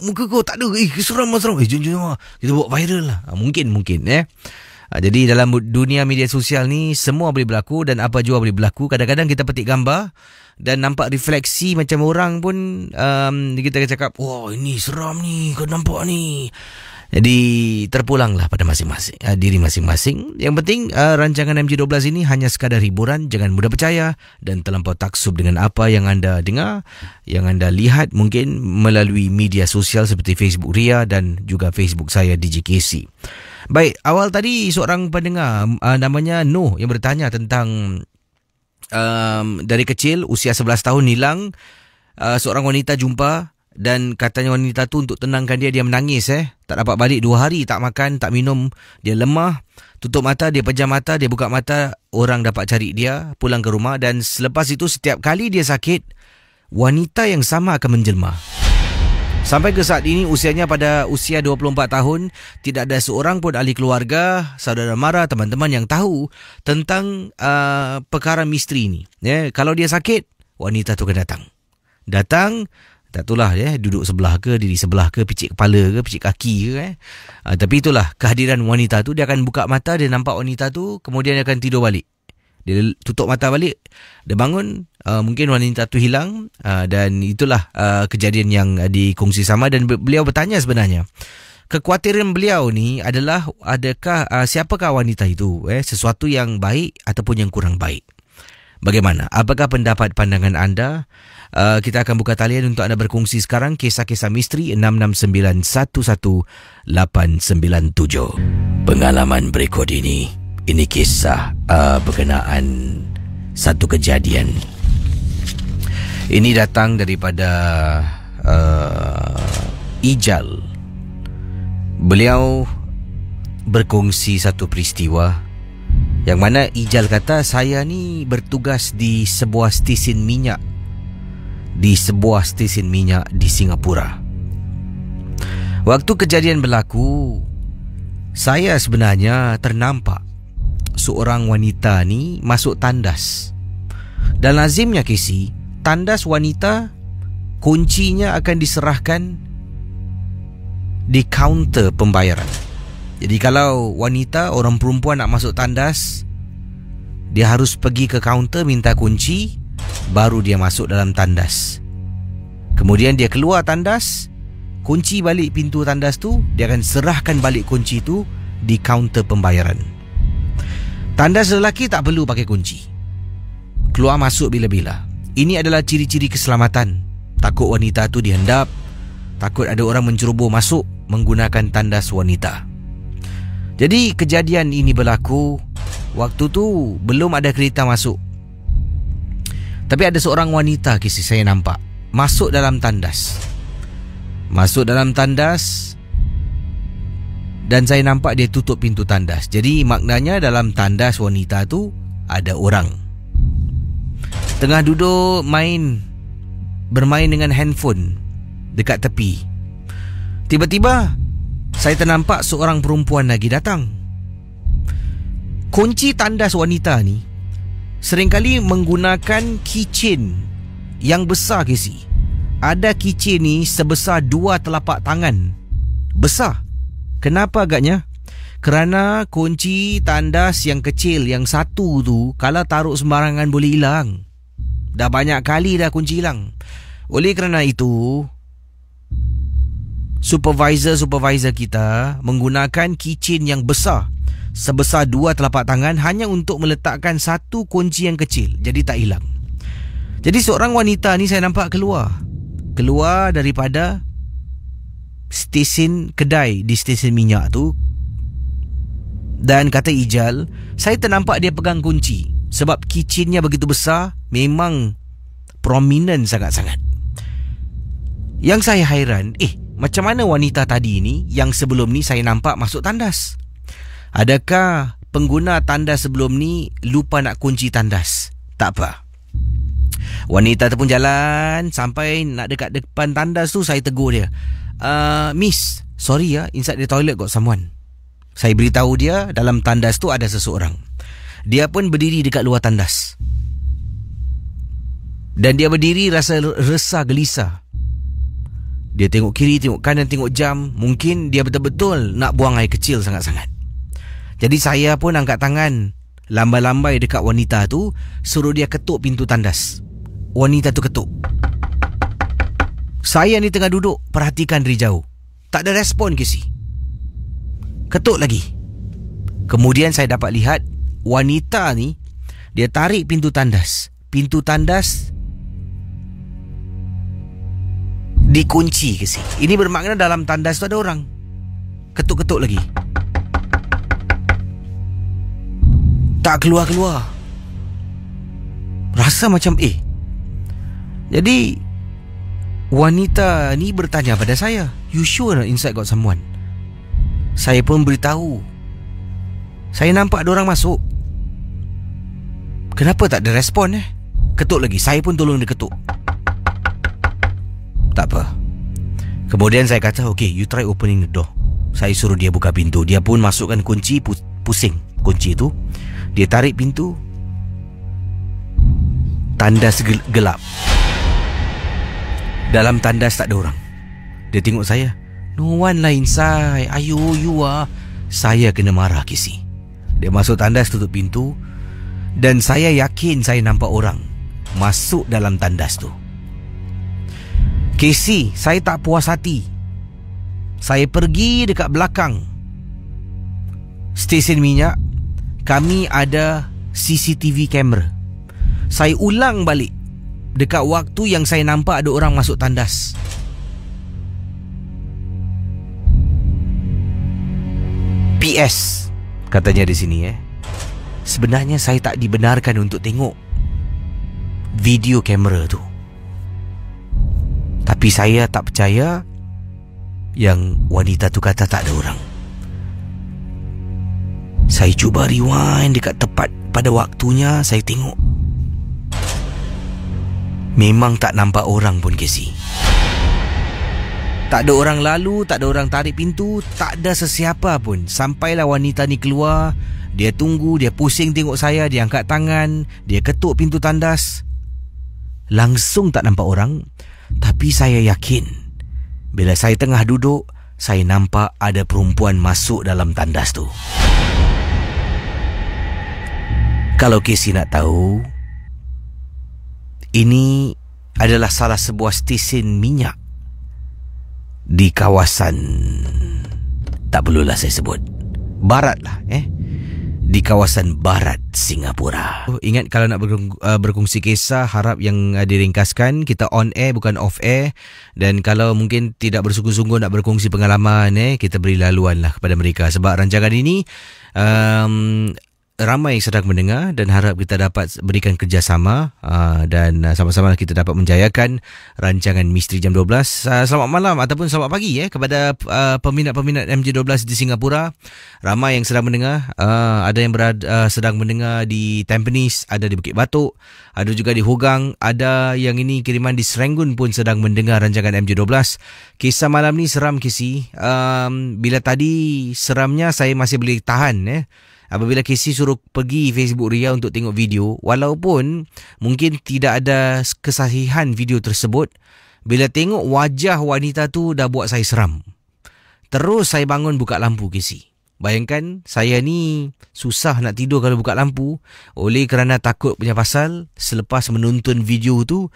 muka kau tak ada, seram. Jom kita buat viral lah. Mungkin jadi dalam dunia media sosial ni semua boleh berlaku dan apa jua boleh berlaku. Kadang-kadang kita petik gambar dan nampak refleksi macam orang pun, kita akan cakap, "Wah, ini seram ni, kau nampak ni." Jadi terpulanglah pada masing-masing, diri masing-masing. Yang penting rancangan MJ12 ini hanya sekadar hiburan. Jangan mudah percaya dan terlampau taksub dengan apa yang anda dengar, yang anda lihat mungkin melalui media sosial seperti Facebook Ria dan juga Facebook saya DJ Casey. Baik, awal tadi seorang pendengar namanya Noh yang bertanya tentang dari kecil usia 11 tahun hilang, seorang wanita jumpa dan katanya wanita tu untuk tenangkan dia menangis. Tak dapat balik 2 hari, tak makan, tak minum. Dia lemah, tutup mata, dia pejam mata, dia buka mata, orang dapat cari dia, pulang ke rumah. Dan selepas itu setiap kali dia sakit, wanita yang sama akan menjelma. Sampai ke saat ini usianya pada usia 24 tahun, tidak ada seorang pun ahli keluarga, saudara mara, teman-teman yang tahu tentang perkara misteri ini. Kalau dia sakit, wanita tu akan datang, tak tahulah duduk sebelah ke, diri sebelah ke, picit kepala ke, picit kaki ke. Tapi itulah kehadiran wanita tu. Dia akan buka mata, dia nampak wanita tu, kemudian dia akan tidur balik. Dia tutup mata balik, dia bangun, mungkin wanita tu hilang, dan itulah kejadian yang dikongsi sama. Dan beliau bertanya sebenarnya, kekhawatiran beliau ni adalah siapakah wanita itu, sesuatu yang baik ataupun yang kurang baik. Bagaimana? Apakah pendapat pandangan anda? Kita akan buka talian untuk anda berkongsi sekarang. Kisah-kisah misteri 669-11897. Pengalaman berikut ini kisah berkenaan satu kejadian. Ini datang daripada Ijal. Beliau berkongsi satu peristiwa yang mana Ijal kata, saya ni bertugas di sebuah stesen minyak di Singapura. Waktu kejadian berlaku, saya sebenarnya ternampak seorang wanita ni masuk tandas. Dan lazimnya Casey, tandas wanita kuncinya akan diserahkan di kaunter pembayaran. Jadi kalau wanita, orang perempuan nak masuk tandas, dia harus pergi ke kaunter minta kunci, baru dia masuk dalam tandas. Kemudian dia keluar tandas, kunci balik pintu tandas tu, dia akan serahkan balik kunci tu di kaunter pembayaran. Tandas lelaki tak perlu pakai kunci, keluar masuk bila-bila. Ini adalah ciri-ciri keselamatan. Takut wanita tu dihendap, takut ada orang menceroboh masuk menggunakan tandas wanita. Jadi kejadian ini berlaku waktu tu belum ada kereta masuk. Tapi ada seorang wanita kisah saya nampak masuk dalam tandas. Dan saya nampak dia tutup pintu tandas. Jadi maknanya dalam tandas wanita tu ada orang. Tengah duduk bermain dengan handphone dekat tepi. Tiba-tiba saya ternampak seorang perempuan lagi datang. Kunci tandas wanita ni seringkali menggunakan keychain yang besar, Casey. Ada keychain ni sebesar 2 telapak tangan. Besar. Kenapa agaknya? Kerana kunci tandas yang kecil, yang satu tu, kalau taruh sembarangan boleh hilang. Dah banyak kali dah kunci hilang. Oleh kerana itu, supervisor kita menggunakan keychain yang besar sebesar 2 telapak tangan hanya untuk meletakkan satu kunci yang kecil, jadi tak hilang. Jadi seorang wanita ni saya nampak keluar daripada stesen kedai di stesen minyak tu. Dan kata Ijal, saya ternampak dia pegang kunci sebab keychainnya begitu besar, memang prominent sangat-sangat. Yang saya hairan, macam mana wanita tadi ni yang sebelum ni saya nampak masuk tandas? Adakah pengguna tandas sebelum ni lupa nak kunci tandas? Tak apa. Wanita tu pun jalan sampai nak dekat depan tandas tu, saya tegur dia. Miss, sorry ya, inside the toilet got someone. Saya beritahu dia dalam tandas tu ada seseorang. Dia pun berdiri dekat luar tandas. Dan dia berdiri rasa resah gelisah. Dia tengok kiri, tengok kanan, tengok jam. Mungkin dia betul-betul nak buang air kecil sangat-sangat. Jadi saya pun angkat tangan, lambai-lambai dekat wanita tu, suruh dia ketuk pintu tandas. Wanita tu ketuk. Saya ni tengah duduk, perhatikan dari jauh. Tak ada respon, Casey. Ketuk lagi. Kemudian saya dapat lihat wanita ni, dia tarik pintu tandas. Pintu tandas dikunci, Casey. Ini bermakna dalam tandas tu ada orang. Ketuk-ketuk lagi. Tak keluar-keluar. Rasa macam Jadi wanita ni bertanya pada saya, "You sure not inside got someone?" Saya pun beritahu, "Saya nampak ada orang masuk." Kenapa tak ada respon Ketuk lagi. Saya pun tolong dia ketuk. Tak apa. Kemudian saya kata, "Okay, you try opening the door." Saya suruh dia buka pintu. Dia pun masukkan kunci, pusing kunci itu. Dia tarik pintu. Tandas gelap. Dalam tandas tak ada orang. Dia tengok saya. "No one lah inside. Ayo, you ah." Saya kena marah, Casey. Dia masuk tandas, tutup pintu. Dan saya yakin saya nampak orang masuk dalam tandas tu. Casey, saya tak puas hati. Saya pergi dekat belakang stesen minyak. Kami ada CCTV kamera. Saya ulang balik dekat waktu yang saya nampak ada orang masuk tandas. PS katanya di sini sebenarnya saya tak dibenarkan untuk tengok video kamera tu. Tapi saya tak percaya yang wanita tu kata tak ada orang. Saya cuba rewind dekat tepat pada waktunya. Saya tengok memang tak nampak orang pun, Casey. Tak ada orang lalu, tak ada orang tarik pintu, tak ada sesiapa pun. Sampailah wanita ni keluar. Dia tunggu, dia pusing tengok saya, dia angkat tangan, dia ketuk pintu tandas. Langsung tak nampak orang. Tapi saya yakin bila saya tengah duduk, saya nampak ada perempuan masuk dalam tandas tu. Kalau Casey nak tahu, ini adalah salah sebuah stesen minyak di kawasan, tak perlulah saya sebut, barat lah di kawasan barat Singapura. Ingat kalau nak berkongsi kisah, harap yang diringkaskan. Kita on air bukan off air. Dan kalau mungkin tidak bersungguh-sungguh nak berkongsi pengalaman, kita beri laluan lah kepada mereka. Sebab rancangan ini ramai yang sedang mendengar dan harap kita dapat berikan kerjasama dan sama-sama kita dapat menjayakan rancangan Misteri Jam 12. Selamat malam ataupun selamat pagi kepada peminat-peminat MJ12 di Singapura. Ramai yang sedang mendengar. Ada yang sedang mendengar di Tampines, ada di Bukit Batok, ada juga di Hougang, ada yang ini kiriman di Serangoon pun sedang mendengar rancangan MJ12. Kisah malam ni seram, Casey. Bila tadi seramnya saya masih boleh tahan apabila Casey suruh pergi Facebook Ria untuk tengok video, walaupun mungkin tidak ada kesahihan video tersebut, bila tengok wajah wanita tu dah buat saya seram. Terus saya bangun buka lampu, Casey. Bayangkan saya ni susah nak tidur kalau buka lampu, oleh kerana takut punya pasal. Selepas menonton video tu,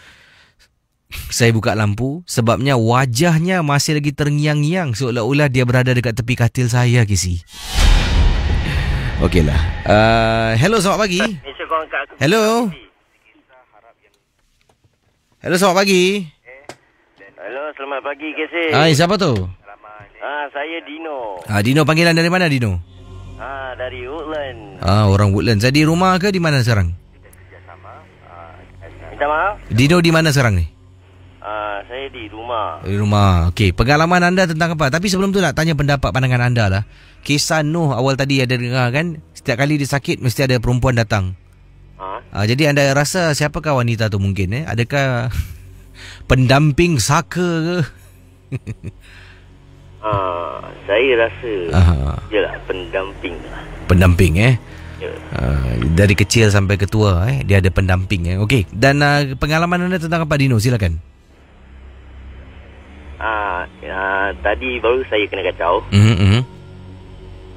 saya buka lampu sebabnya wajahnya masih lagi terngiang-ngiang seolah-olah dia berada dekat tepi katil saya, Casey. Okeylah. Hello, selamat pagi. Hello. Hello, selamat pagi. Hello, selamat pagi, Casey. Hai, siapa tu? Saya Dino. Dino, panggilan dari mana, Dino? Dari Woodland. Orang Woodland. Saya di rumah ke di mana sekarang? Minta maaf? Dino di mana sekarang ni? Saya di rumah. Di rumah. Okey, pengalaman anda tentang apa? Tapi sebelum tu nak tanya pendapat pandangan anda lah. Kisah Noh awal tadi ada dengar kan? Setiap kali dia sakit mesti ada perempuan datang. Jadi anda rasa siapakah wanita tu mungkin? Adakah pendamping saka ke? Saya rasa jelah pendamping lah. Pendamping dari kecil sampai ketua dia ada pendamping Okey. Dan pengalaman anda tentang apa, Dino? Silakan. Tadi baru saya kena kacau.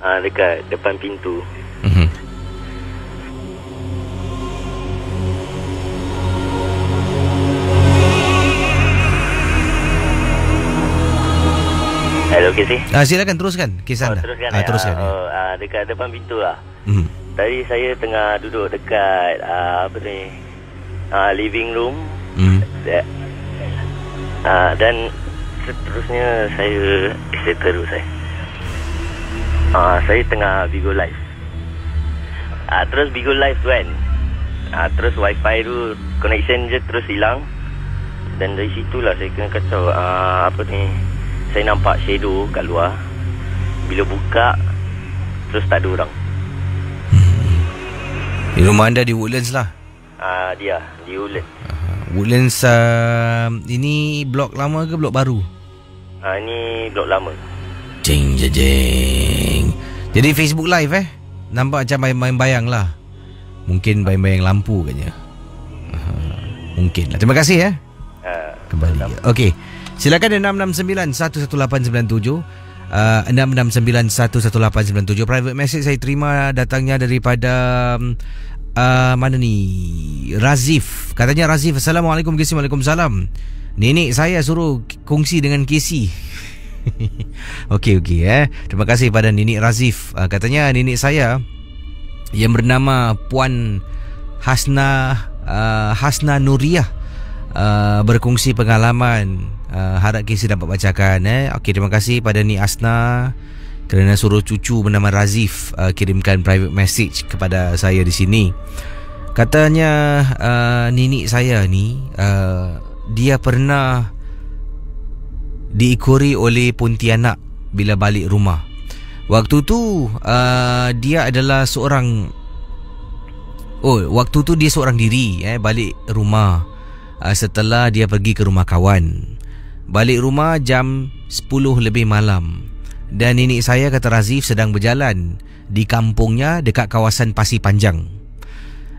Dekat depan pintu. Hello, Casey. Silakan teruskan kisah anda. Teruskan. Dekat depan pintu lah. Tadi saya tengah duduk dekat living room. Dan seterusnya saya saya tengah Bigo Live. Terus Bigo Live tu kan, terus wifi tu connection je terus hilang. Dan dari situlah saya kena kacau. Saya nampak shadow kat luar. Bila buka, terus tak ada orang. Di rumah anda di Woodlands lah? Dia di Woodlands. Woodlands ini blok lama ke blok baru? Ini blok lama. Jeng. Jadi Facebook live nampak macam main bayang lah. Mungkin bayang-bayang lampu katnya. Mungkin lah. Terima kasih kembali. Okey. Silakan 669-11897 669-11897. Private message saya terima datangnya daripada mana ni? Razif. Katanya Razif, Assalamualaikum Casey. Waalaikumsalam. Nenek saya suruh kongsi dengan Casey. Okey. Terima kasih pada Nenek Razif. Katanya nenek saya yang bernama Puan Hasna Nuriah berkongsi pengalaman. Harap Casey dapat bacakan. Okey, terima kasih pada Ni Asna kerana suruh cucu bernama Razif kirimkan private message kepada saya di sini. Katanya nenek saya ni dia pernah diikori oleh Pontianak bila balik rumah. Waktu tu dia adalah seorang waktu tu dia seorang diri balik rumah setelah dia pergi ke rumah kawan. Balik rumah jam 10 lebih malam. Dan nenek saya, kata Razif, sedang berjalan di kampungnya dekat kawasan Pasir Panjang.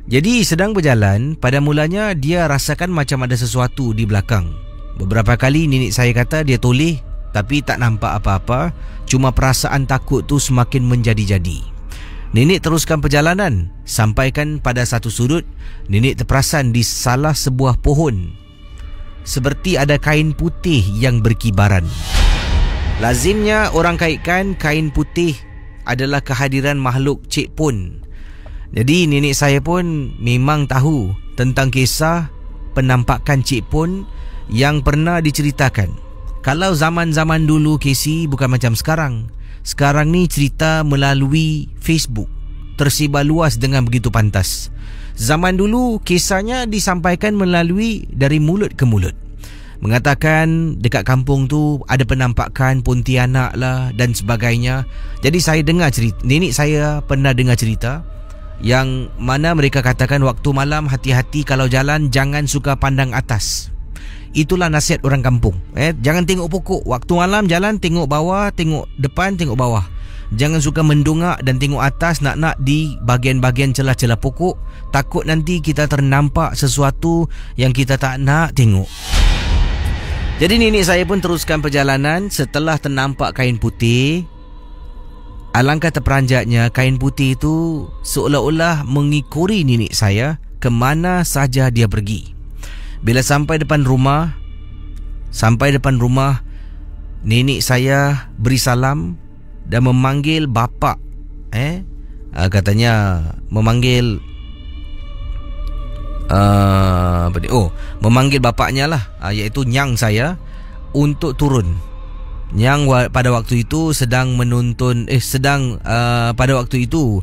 Jadi sedang berjalan, pada mulanya dia rasakan macam ada sesuatu di belakang. Beberapa kali nenek saya kata dia toleh, tapi tak nampak apa-apa. Cuma perasaan takut tu semakin menjadi-jadi. Nenek teruskan perjalanan. Sampaikan pada satu sudut, nenek terperasan di salah sebuah pohon seperti ada kain putih yang berkibaran. Lazimnya orang kaitkan kain putih adalah kehadiran makhluk Cik Pon. Jadi nenek saya pun memang tahu tentang kisah penampakan Cik Pon yang pernah diceritakan. Kalau zaman-zaman dulu Casey, bukan macam sekarang. Sekarang ni cerita melalui Facebook, tersebar luas dengan begitu pantas. Zaman dulu kisahnya disampaikan melalui dari mulut ke mulut. Mengatakan dekat kampung tu ada penampakan Pontianak lah dan sebagainya. Jadi saya dengar cerita, nenek saya pernah dengar cerita yang mana mereka katakan waktu malam hati-hati kalau jalan, jangan suka pandang atas. Itulah nasihat orang kampung. Jangan tengok pokok. Waktu malam jalan, tengok bawah, tengok depan, tengok bawah. Jangan suka mendongak dan tengok atas nak di bahagian-bahagian celah-celah pokok. Takut nanti kita ternampak sesuatu yang kita tak nak tengok. Jadi nenek saya pun teruskan perjalanan setelah ternampak kain putih. Alangkah terperanjatnya, kain putih itu seolah-olah mengikori nenek saya ke mana saja dia pergi. Bila sampai depan rumah, nenek saya beri salam dan memanggil bapa. Katanya memanggil memanggil bapaknya lah, iaitu nyang saya untuk turun. Nyang pada waktu itu sedang menonton pada waktu itu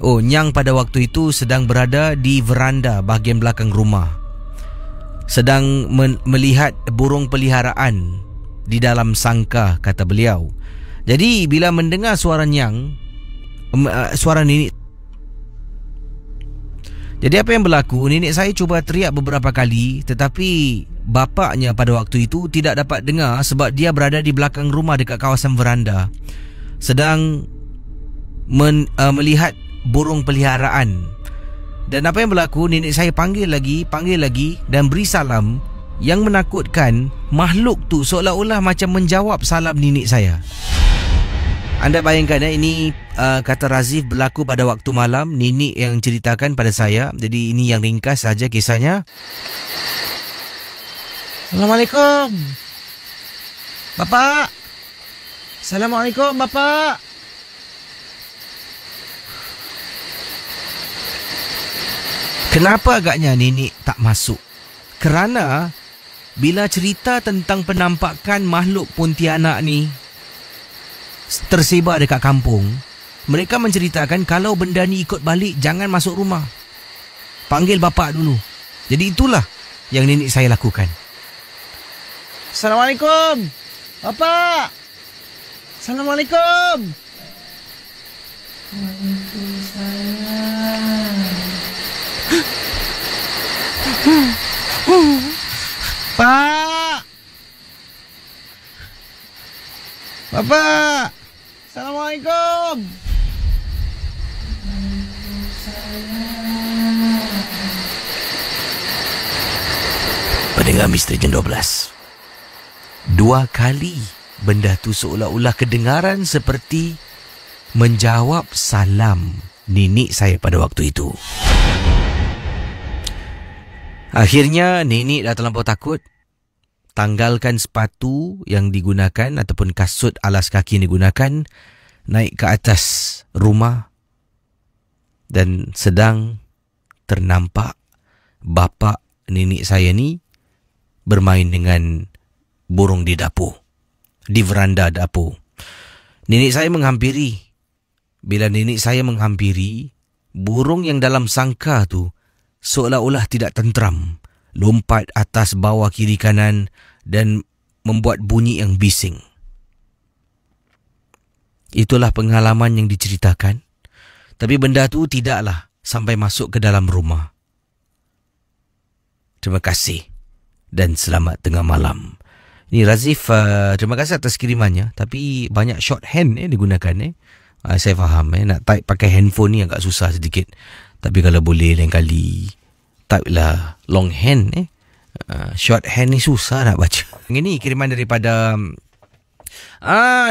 Nyang pada waktu itu sedang berada di veranda bahagian belakang rumah, sedang melihat burung peliharaan di dalam sangkar, kata beliau. Jadi bila mendengar suara nyang, suara nenek, jadi apa yang berlaku, nenek saya cuba teriak beberapa kali, tetapi bapaknya pada waktu itu tidak dapat dengar sebab dia berada di belakang rumah dekat kawasan veranda, sedang melihat burung peliharaan. Dan apa yang berlaku, nenek saya panggil lagi dan beri salam yang menakutkan. Makhluk tu seolah-olah macam menjawab salam nenek saya. Anda bayangkan ini kata Razif berlaku pada waktu malam. Nenek yang ceritakan pada saya. Jadi ini yang ringkas saja kisahnya. Assalamualaikum Bapak. Assalamualaikum Bapak. Kenapa agaknya nenek tak masuk? Kerana bila cerita tentang penampakan makhluk Pontianak ni tersebar dekat kampung, mereka menceritakan kalau benda ni ikut balik, jangan masuk rumah, panggil bapak dulu. Jadi itulah yang nenek saya lakukan. Assalamualaikum. Bapak. Assalamualaikum. Pak. Bapak. Assalamualaikum. Pendengar Misteri Jam 12. 2 kali benda tu seolah-olah kedengaran seperti menjawab salam nenek saya pada waktu itu. Akhirnya nenek dah terlampau takut. Tanggalkan sepatu yang digunakan ataupun kasut alas kaki yang digunakan, naik ke atas rumah dan sedang ternampak bapa nenek saya ni bermain dengan burung di dapur, di veranda dapur. Nenek saya menghampiri. Bila nenek saya menghampiri, burung yang dalam sangkar tu seolah-olah tidak tenteram, lompat atas bawah kiri kanan dan membuat bunyi yang bising. Itulah pengalaman yang diceritakan. Tapi benda tu tidaklah sampai masuk ke dalam rumah. Terima kasih dan selamat tengah malam. Ini Razif, terima kasih atas kirimannya. Tapi banyak shorthand digunakan. Saya faham. Nak type pakai handphone ni agak susah sedikit. Tapi kalau boleh lain kali type lah longhand. Shorthand ni susah nak baca. Ini kiriman daripada...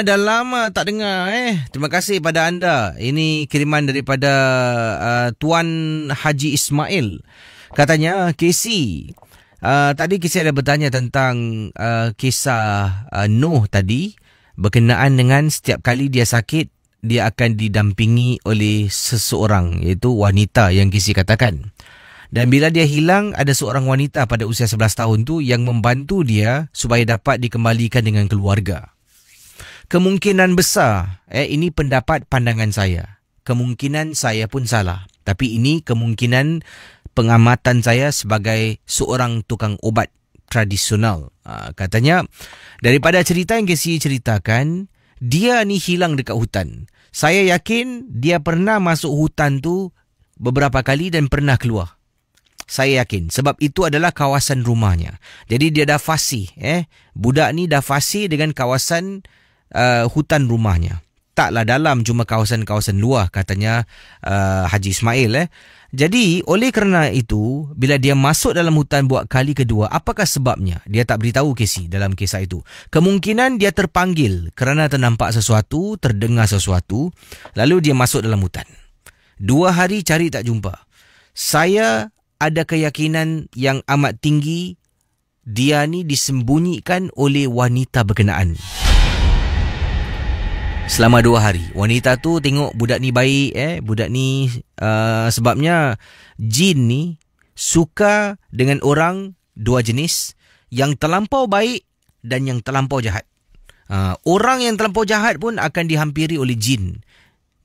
dah lama tak dengar. Terima kasih pada anda. Ini kiriman daripada Tuan Haji Ismail. Katanya, Casey, tadi Casey ada bertanya tentang kisah Noh tadi berkenaan dengan setiap kali dia sakit, dia akan didampingi oleh seseorang, iaitu wanita yang Casey katakan. Dan bila dia hilang, ada seorang wanita pada usia 11 tahun tu yang membantu dia supaya dapat dikembalikan dengan keluarga. Kemungkinan besar, ini pendapat pandangan saya. Kemungkinan saya pun salah. Tapi ini kemungkinan pengamatan saya sebagai seorang tukang obat tradisional. Katanya, daripada cerita yang Casey ceritakan, dia ni hilang dekat hutan. Saya yakin dia pernah masuk hutan tu beberapa kali dan pernah keluar. Saya yakin. Sebab itu adalah kawasan rumahnya. Jadi dia dah fasih. Budak ni dah fasih dengan kawasan hutan rumahnya. Taklah dalam, cuma kawasan-kawasan luar, katanya Haji Ismail. Jadi oleh kerana itu, bila dia masuk dalam hutan buat kali kedua, apakah sebabnya? Dia tak beritahu Casey dalam kisah itu. Kemungkinan dia terpanggil kerana ternampak sesuatu, terdengar sesuatu, lalu dia masuk dalam hutan. 2 hari cari tak jumpa. Saya ada keyakinan yang amat tinggi dia ni disembunyikan oleh wanita berkenaan. Selama 2 hari. Wanita tu tengok budak ni baik. Budak ni sebabnya jin ni suka dengan orang 2 jenis. Yang terlampau baik dan yang terlampau jahat. Orang yang terlampau jahat pun akan dihampiri oleh jin.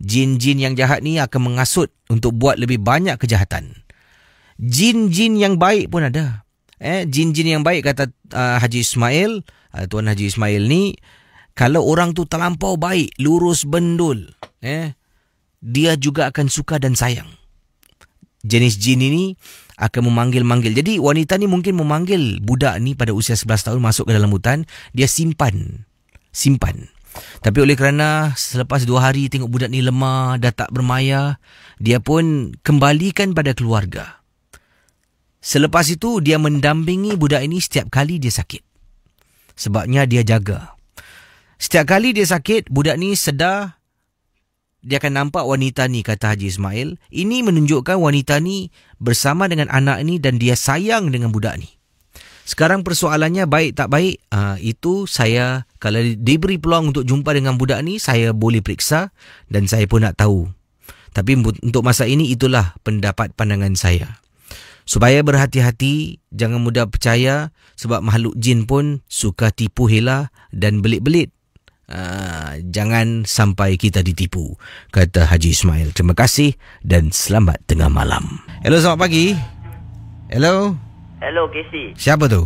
Jin-jin yang jahat ni akan mengasut untuk buat lebih banyak kejahatan. Jin-jin yang baik pun ada. Jin-jin yang baik, kata Haji Ismail, Tuan Haji Ismail ni, kalau orang tu terlampau baik, lurus bendul, dia juga akan suka dan sayang. Jenis jin ini akan memanggil-manggil. Jadi wanita ni mungkin memanggil budak ni pada usia 11 tahun masuk ke dalam hutan. Dia simpan. Tapi oleh kerana selepas 2 hari tengok budak ni lemah, dah tak bermaya, dia pun kembalikan pada keluarga. Selepas itu dia mendampingi budak ini setiap kali dia sakit. Sebabnya dia jaga. Setiap kali dia sakit, budak ni sedar dia akan nampak wanita ni, kata Haji Ismail. Ini menunjukkan wanita ni bersama dengan anak ni dan dia sayang dengan budak ni. Sekarang persoalannya baik tak baik, itu saya, kalau diberi peluang untuk jumpa dengan budak ni, saya boleh periksa dan saya pun nak tahu. Tapi untuk masa ini, itulah pendapat pandangan saya. Supaya berhati-hati, jangan mudah percaya sebab makhluk jin pun suka tipu hela dan belit-belit. Jangan sampai kita ditipu, kata Haji Ismail. Terima kasih dan selamat tengah malam. Hello, selamat pagi. Hello. Hello, Casey. Siapa tu?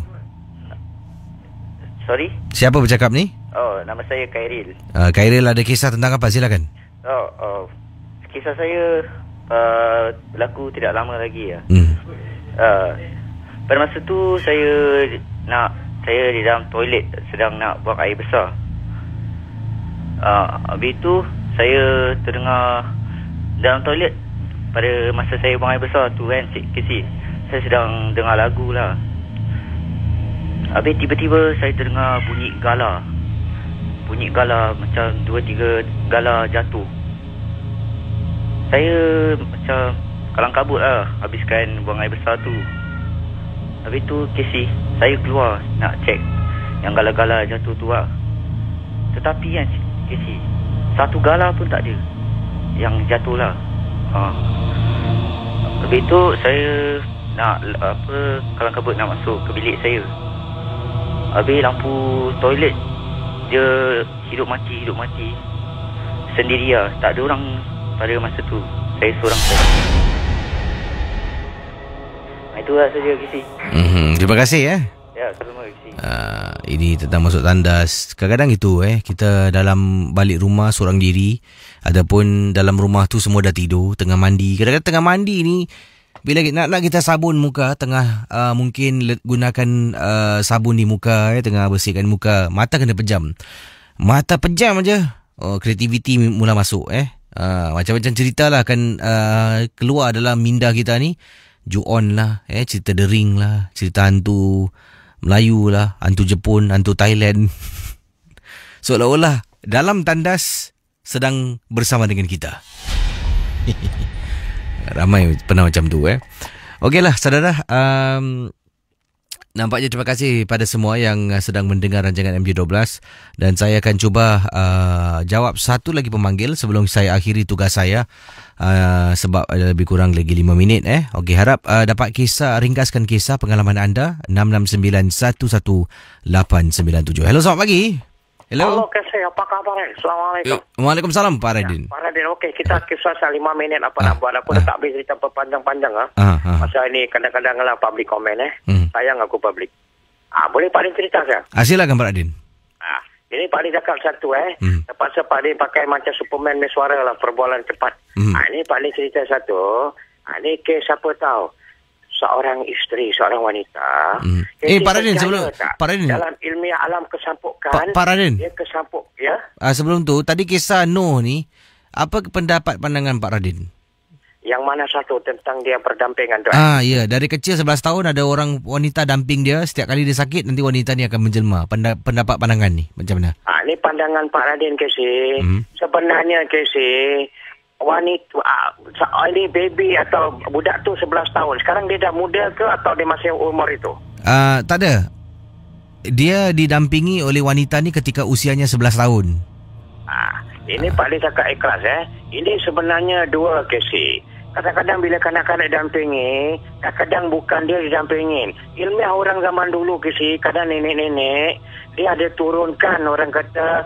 Sorry? Siapa bercakap ni? Oh, nama saya Khairil. Khairil, ada kisah tentang apa? Silakan. Kisah saya berlaku tidak lama lagi ya. Pada masa tu saya di dalam toilet sedang nak buang air besar. Habis tu saya terdengar dalam toilet pada masa saya buang air besar tu kan, Casey, saya sedang dengar lagu lah. Habis tiba-tiba saya terdengar bunyi gala macam 2-3 gala jatuh. Saya macam kalang kabut lah habiskan buang air besar tu. Habis tu Casey, saya keluar nak cek yang gala-gala jatuh tu lah. Tetapi kan Casey, satu gala pun tak ada yang jatuh lah. Habis tu saya nak kalang kabut nak masuk ke bilik saya. Habis lampu toilet dia hidup mati sendiri lah. Tak ada orang pada masa tu. Saya seorang saja. Itulah saja, Casey. Terima kasih Ya, sama, Casey. Ini tentang masuk tandas. Kadang-kadang itu kita dalam balik rumah seorang diri, ataupun dalam rumah tu semua dah tidur, tengah mandi. Kadang-kadang tengah mandi ni, bila nak kita sabun muka, tengah mungkin gunakan sabun di muka, tengah bersihkan muka, mata kena pejam. Mata pejam aja, kreativiti mula masuk. Macam-macam cerita lah akan keluar dalam minda kita ni. Ju-on lah, cerita dering lah, cerita hantu Melayu lah, hantu Jepun, hantu Thailand. Seolah-olah dalam tandas sedang bersama dengan kita. Ramai pernah macam tu. Okeylah, saudara. Nampaknya terima kasih pada semua yang sedang mendengar rancangan MJ12. Dan saya akan cuba jawab satu lagi pemanggil sebelum saya akhiri tugas saya. Sebab ada lebih kurang lagi 5 minit. Okey, harap dapat ringkaskan kisah pengalaman anda. 669118997. Hello, selamat pagi. Halo, Kasih. Apa khabar? Assalamualaikum. Waalaikumsalam, Pak Radin. Pak Radin, okey. Kita kisah 5 minit apa nak buat. Aku tak habis cerita panjang-panjang. Masa ini kadang-kadang lah public comment. Sayang aku public. Boleh Pak Radin cerita saya? Silakan, Pak Radin. Ini Pak Radin cakap satu. Terpaksa Pak Radin pakai macam Superman suara lah, perbualan cepat. Ini Pak Radin cerita satu. Ini kes siapa tahu. Seorang isteri, seorang wanita. Pak Radin, sebelum Pak Radin, dalam ilmiah alam kesampukan. Pak Radin. Dia kesampuk, ya. Sebelum tu, tadi kisah Noh ni, apa pendapat pandangan Pak Radin? Yang mana satu tentang dia berdampingan tu? Ya, dari kecil 11 tahun ada orang wanita damping dia, setiap kali dia sakit nanti wanita ni akan menjelma. Pendapat pandangan ni macam mana? Ini pandangan Pak Radin, Casey. Sebenarnya, Casey, wanita ini baby atau budak tu 11 tahun. Sekarang dia dah muda ke atau dia masih umur itu? Tak ada. Dia didampingi oleh wanita ni ketika usianya 11 tahun. Ini Pak Radin cakap ikhlas. Ini sebenarnya dua, Casey. Kadang-kadang bila kanak-kanak dampingi, kadang-kadang bukan dia didampingin. Ilmiah orang zaman dulu, Casey, kadang nenek-nenek dia ada turunkan, orang kata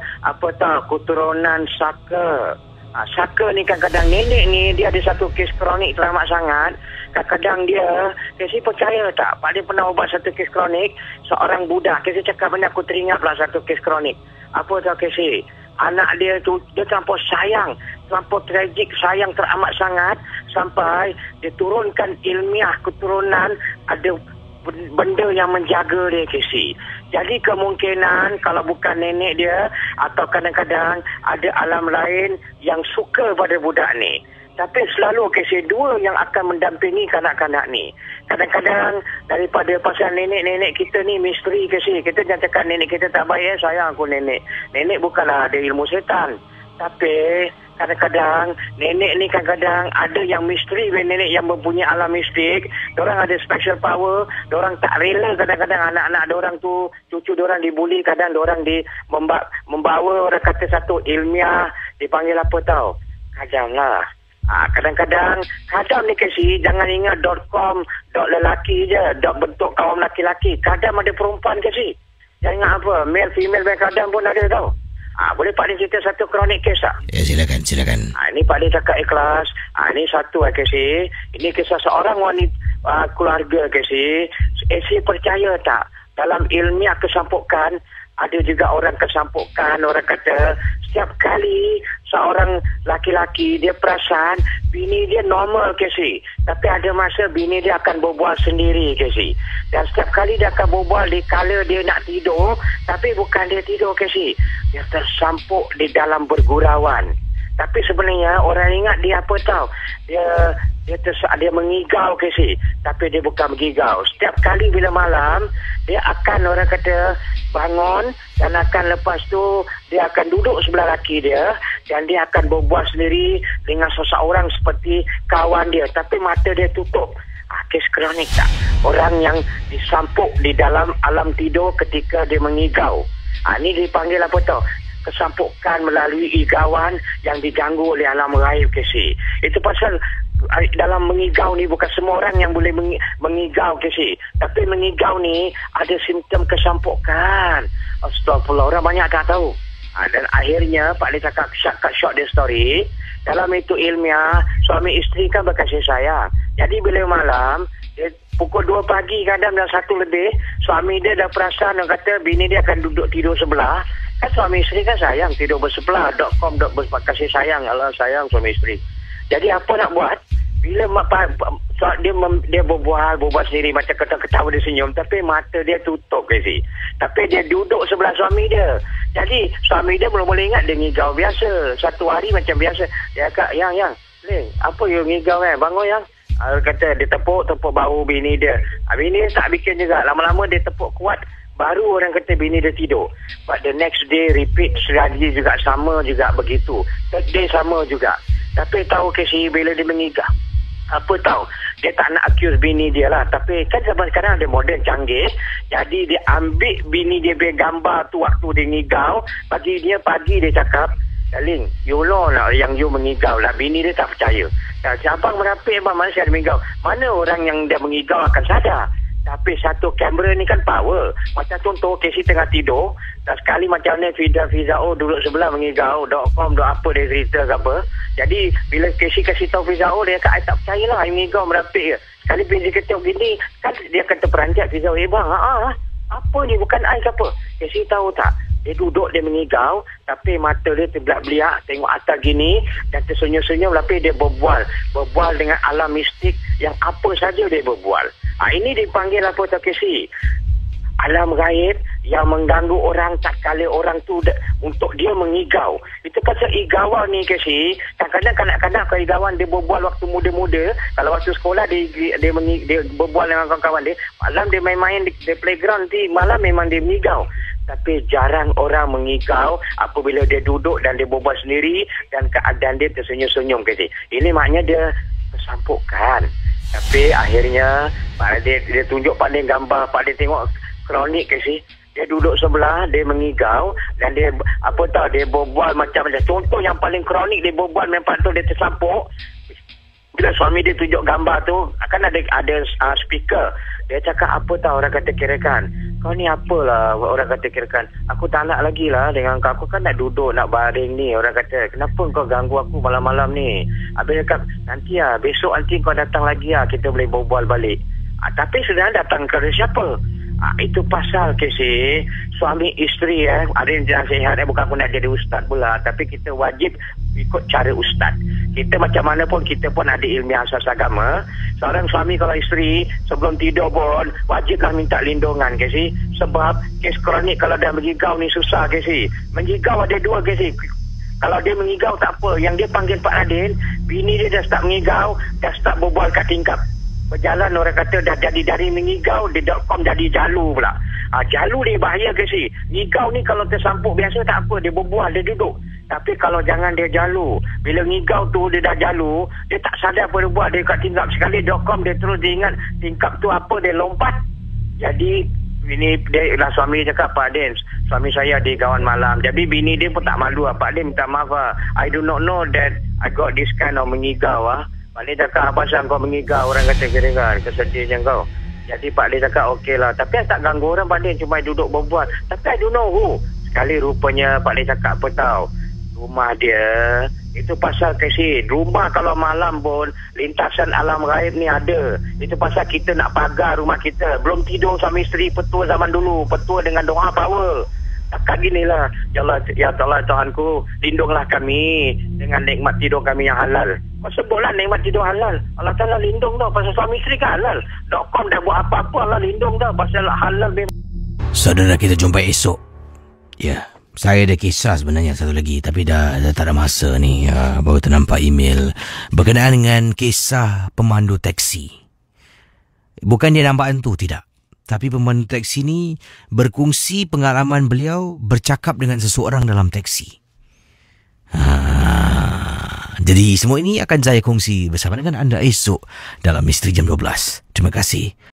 keturunan saka. Saka ni kadang-kadang nenek ni dia ada satu kes kronik teramat sangat. Kadang-kadang dia, Casey percaya tak, Pak Radin pernah ubat satu kes kronik, seorang budak. Casey cakap benda aku teringat pula satu kes kronik. Apa tahu, Casey? Anak dia tu, dia terlampau sayang, terlampau tragik, sayang teramat sangat, sampai dia turunkan ilmiah keturunan, ada benda yang menjaga dia, Casey. Jadi kemungkinan kalau bukan nenek dia, atau kadang-kadang ada alam lain yang suka pada budak ni. Tapi selalu, Casey, dua yang akan mendampingi kanak-kanak ni. Kadang-kadang daripada pasal nenek-nenek kita ni misteri, Casey. Kita jangan cakap nenek kita tak baik, sayang aku nenek. Nenek bukanlah ada ilmu setan. Tapi kadang-kadang nenek ni kadang-kadang ada yang misteri, nenek yang mempunyai alam mistik. Diorang ada special power. Diorang tak rela kadang-kadang anak-anak diorang tu, cucu diorang dibuli. Kadang diorang membawa orang kata satu ilmiah, dipanggil apa tahu? Kadang lah. Kadang-kadang ni, Casey, jangan ingat .com, lelaki je, bentuk kaum laki-laki. Kadang ada perempuan, Casey. Jangan ingat apa, male, female, kadang pun ada tau. Boleh Pak Radin cerita satu kronik kes tak? Ya, silakan. Ini Pak Radin cakap ikhlas. Ini satu, Casey. Ini kisah seorang keluarga Casey. Casey percaya tak? Dalam ilmiah kesampukan, ada juga orang kesampukan, orang kata setiap kali seorang laki-laki dia perasan bini dia normal Casey, tapi ada masa bini dia akan berbual sendiri Casey. Dan setiap kali dia akan berbual di kala dia nak tidur, tapi bukan dia tidur Casey, dia tersampuk di dalam bergurauan. Tapi sebenarnya orang ingat dia apa tahu? Dia mengigau Casey, tapi dia bukan mengigau. Setiap kali bila malam dia akan orang kata bangun dan akan lepas tu dia akan duduk sebelah laki dia dan dia akan berbual sendiri dengan seseorang seperti kawan dia, tapi mata dia tutup. Kes kronik tak? Orang yang disampuk di dalam alam tidur ketika dia mengigau. Ini dipanggil apa tahu? Kesampukan melalui igauan yang diganggu oleh alam gaib Casey. Itu pasal dalam mengigau ni bukan semua orang yang boleh mengigau Casey, tapi mengigau ni ada simptom kesampukan. Astagfirullah, orang banyak tak tahu. Dan akhirnya Pak Lee cakap cut short the story. Dalam itu ilmiah, suami isteri kan berkasih sayang. Jadi bila malam dia pukul 2 pagi kadang dah 1 lebih, suami dia dah perasan, dia kata bini dia akan duduk tidur sebelah. Kan suami isteri kan sayang, tidur bersebelah, kasih sayang, Allah sayang suami isteri. Jadi apa nak buat? Bila dia berbual sendiri macam ketawa dia senyum, tapi mata dia tutup Casey. Tapi dia duduk sebelah suami dia. Jadi suami dia belum boleh ingat dia ngigau biasa. Satu hari macam biasa. Dia kata, Yang, apa you ngigau bangun Yang. Dia kata dia tepuk bahu bini dia. Bini dia tak bikin juga. Lama-lama dia tepuk kuat. Baru orang kata bini dia tidur. But the next day repeat lagi juga, sama juga begitu. Third day sama juga. Tapi tahu Casey bila dia mengigau, apa tahu? Dia tak nak accuse bini dia lah. Tapi kan zaman sekarang ada modern canggih. Jadi dia ambil bini dia punya gambar tu waktu dia ngigau. Pagi dia cakap, darling, you know lah yang you mengigau lah. Bini dia tak percaya. Abang merapik abang, mana saya ada mengigau? Mana orang yang dia mengigau akan sadar? Tapi satu kamera ni kan power. Macam contoh Casey tengah tidur, dan sekali macam ni Fiza duduk sebelah mengigau, .com apa dia cerita ke apa. Jadi bila Casey kasih tahu Fiza dia kata, I tak percaya lah I mengigau merapik ke. Sekali bila dia kata gini, kan dia kata peranjat Fiza, bang apa ni, bukan I ke apa. Casey tahu tak? Dia duduk, dia mengigau, tapi mata dia terbeliak-beliak, tengok atas gini, dan tersenyum-senyum, tapi dia berbual dengan alam mistik yang apa saja dia berbual. Ini dipanggil apa tak Casey? Alam gaib yang mengganggu orang tak kala orang tu untuk dia mengigau. Itu pasal igauan ni Casey. Kadang-kadang kanak-kanak igauan dia berbual waktu muda-muda. Kalau waktu sekolah dia berbual dengan kawan-kawan dia. Malam dia main-main di playground nanti. Malam memang dia mengigau. Tapi jarang orang mengigau apabila dia duduk dan dia berbual sendiri dan keadaan dia tersenyum-senyum Casey. Ini maknanya dia kesampukan. Tapi akhirnya dia tunjuk Pak Lee gambar, Pak Lee tengok kronik Casey. Dia duduk sebelah, dia mengigau dan dia dia berbual macam-macam. Contoh yang paling kronik, dia berbual memang tu dia tersampuk. Bila suami dia tunjuk gambar tu, akan ada speaker. Dia cakap orang kata kirakan. Kau ni apalah orang kata kirakan. Aku tak nak lagi lah dengan kau. Aku kan nak duduk, nak baring ni. Orang kata, kenapa kau ganggu aku malam-malam ni? Habis dia kata, nanti besok nanti kau datang lagi kita boleh berbual balik. Tapi sebenarnya datang ke siapa? Itu pasal Casey, suami isteri ada yang nasihat bukan aku nak jadi ustaz pula, tapi kita wajib ikut cara ustaz. Kita macam mana pun kita pun ada ilmiah asas agama. Seorang suami kalau isteri sebelum tidur pun wajiblah minta lindungan Casey. Sebab kes kronik kalau dah mengigau ni susah Casey. Mengigau ada dua Casey. Kalau dia mengigau tak apa, yang dia panggil Pak Radin, bini dia dah start mengigau, dah start berbual kat tingkap. Berjalan orang kata dah jadi dari mengigau di .com jadi jalu pula. Jalu ni bahaya ke si. Ngigau ni kalau tersampuk biasa tak apa, dia berbual, dia duduk. Tapi kalau jangan dia jalu. Bila ngigau tu dia dah jalu, dia tak sadar apa dia buat, dia kat tingkap sekali .com, dia terus dia ingat tingkap tu apa, dia lompat. Jadi ini dia lah suami cakap, Pak Din, suami saya di kawan malam. Jadi bini dia pun tak malu. Pak Din minta maaf I do not know that I got this kind of mengigau Pak Lee cakap, apa pasal kau mengigau, orang kata kira-kira kesedihnya kau. Jadi Pak Lee cakap, okey lah. Tapi I tak ganggu orang, Pak Lee cuma duduk berbual. Tapi I don't know who. Sekali rupanya Pak Lee cakap, apa tahu, rumah dia itu Itu pasal Casey, rumah kalau malam pun lintasan alam gaib ni ada. Itu pasal kita nak pagar rumah kita. Belum tidur suami isteri, petua zaman dulu, petua dengan doa power. Takat ginilah. Ya Allah Tuhanku, lindunglah kami dengan nikmat tidur kami yang halal. Kau sebutlah nikmat tidur halal. Allah Ta'ala lindung tau. Pasal suami isteri kan halal. .com dah buat apa-apa, Allah lindung tau. Pasal halal memang. Saudara, kita jumpa esok. Ya, saya ada kisah sebenarnya satu lagi, tapi dah tak ada masa ni. Baru ternampak email berkenaan dengan kisah pemandu taksi. Bukan dia nampak hantu, tidak. Tapi pemandu taksi ni berkongsi pengalaman beliau bercakap dengan seseorang dalam taksi. Jadi semua ini akan saya kongsi bersama dengan anda esok dalam Misteri Jam 12. Terima kasih.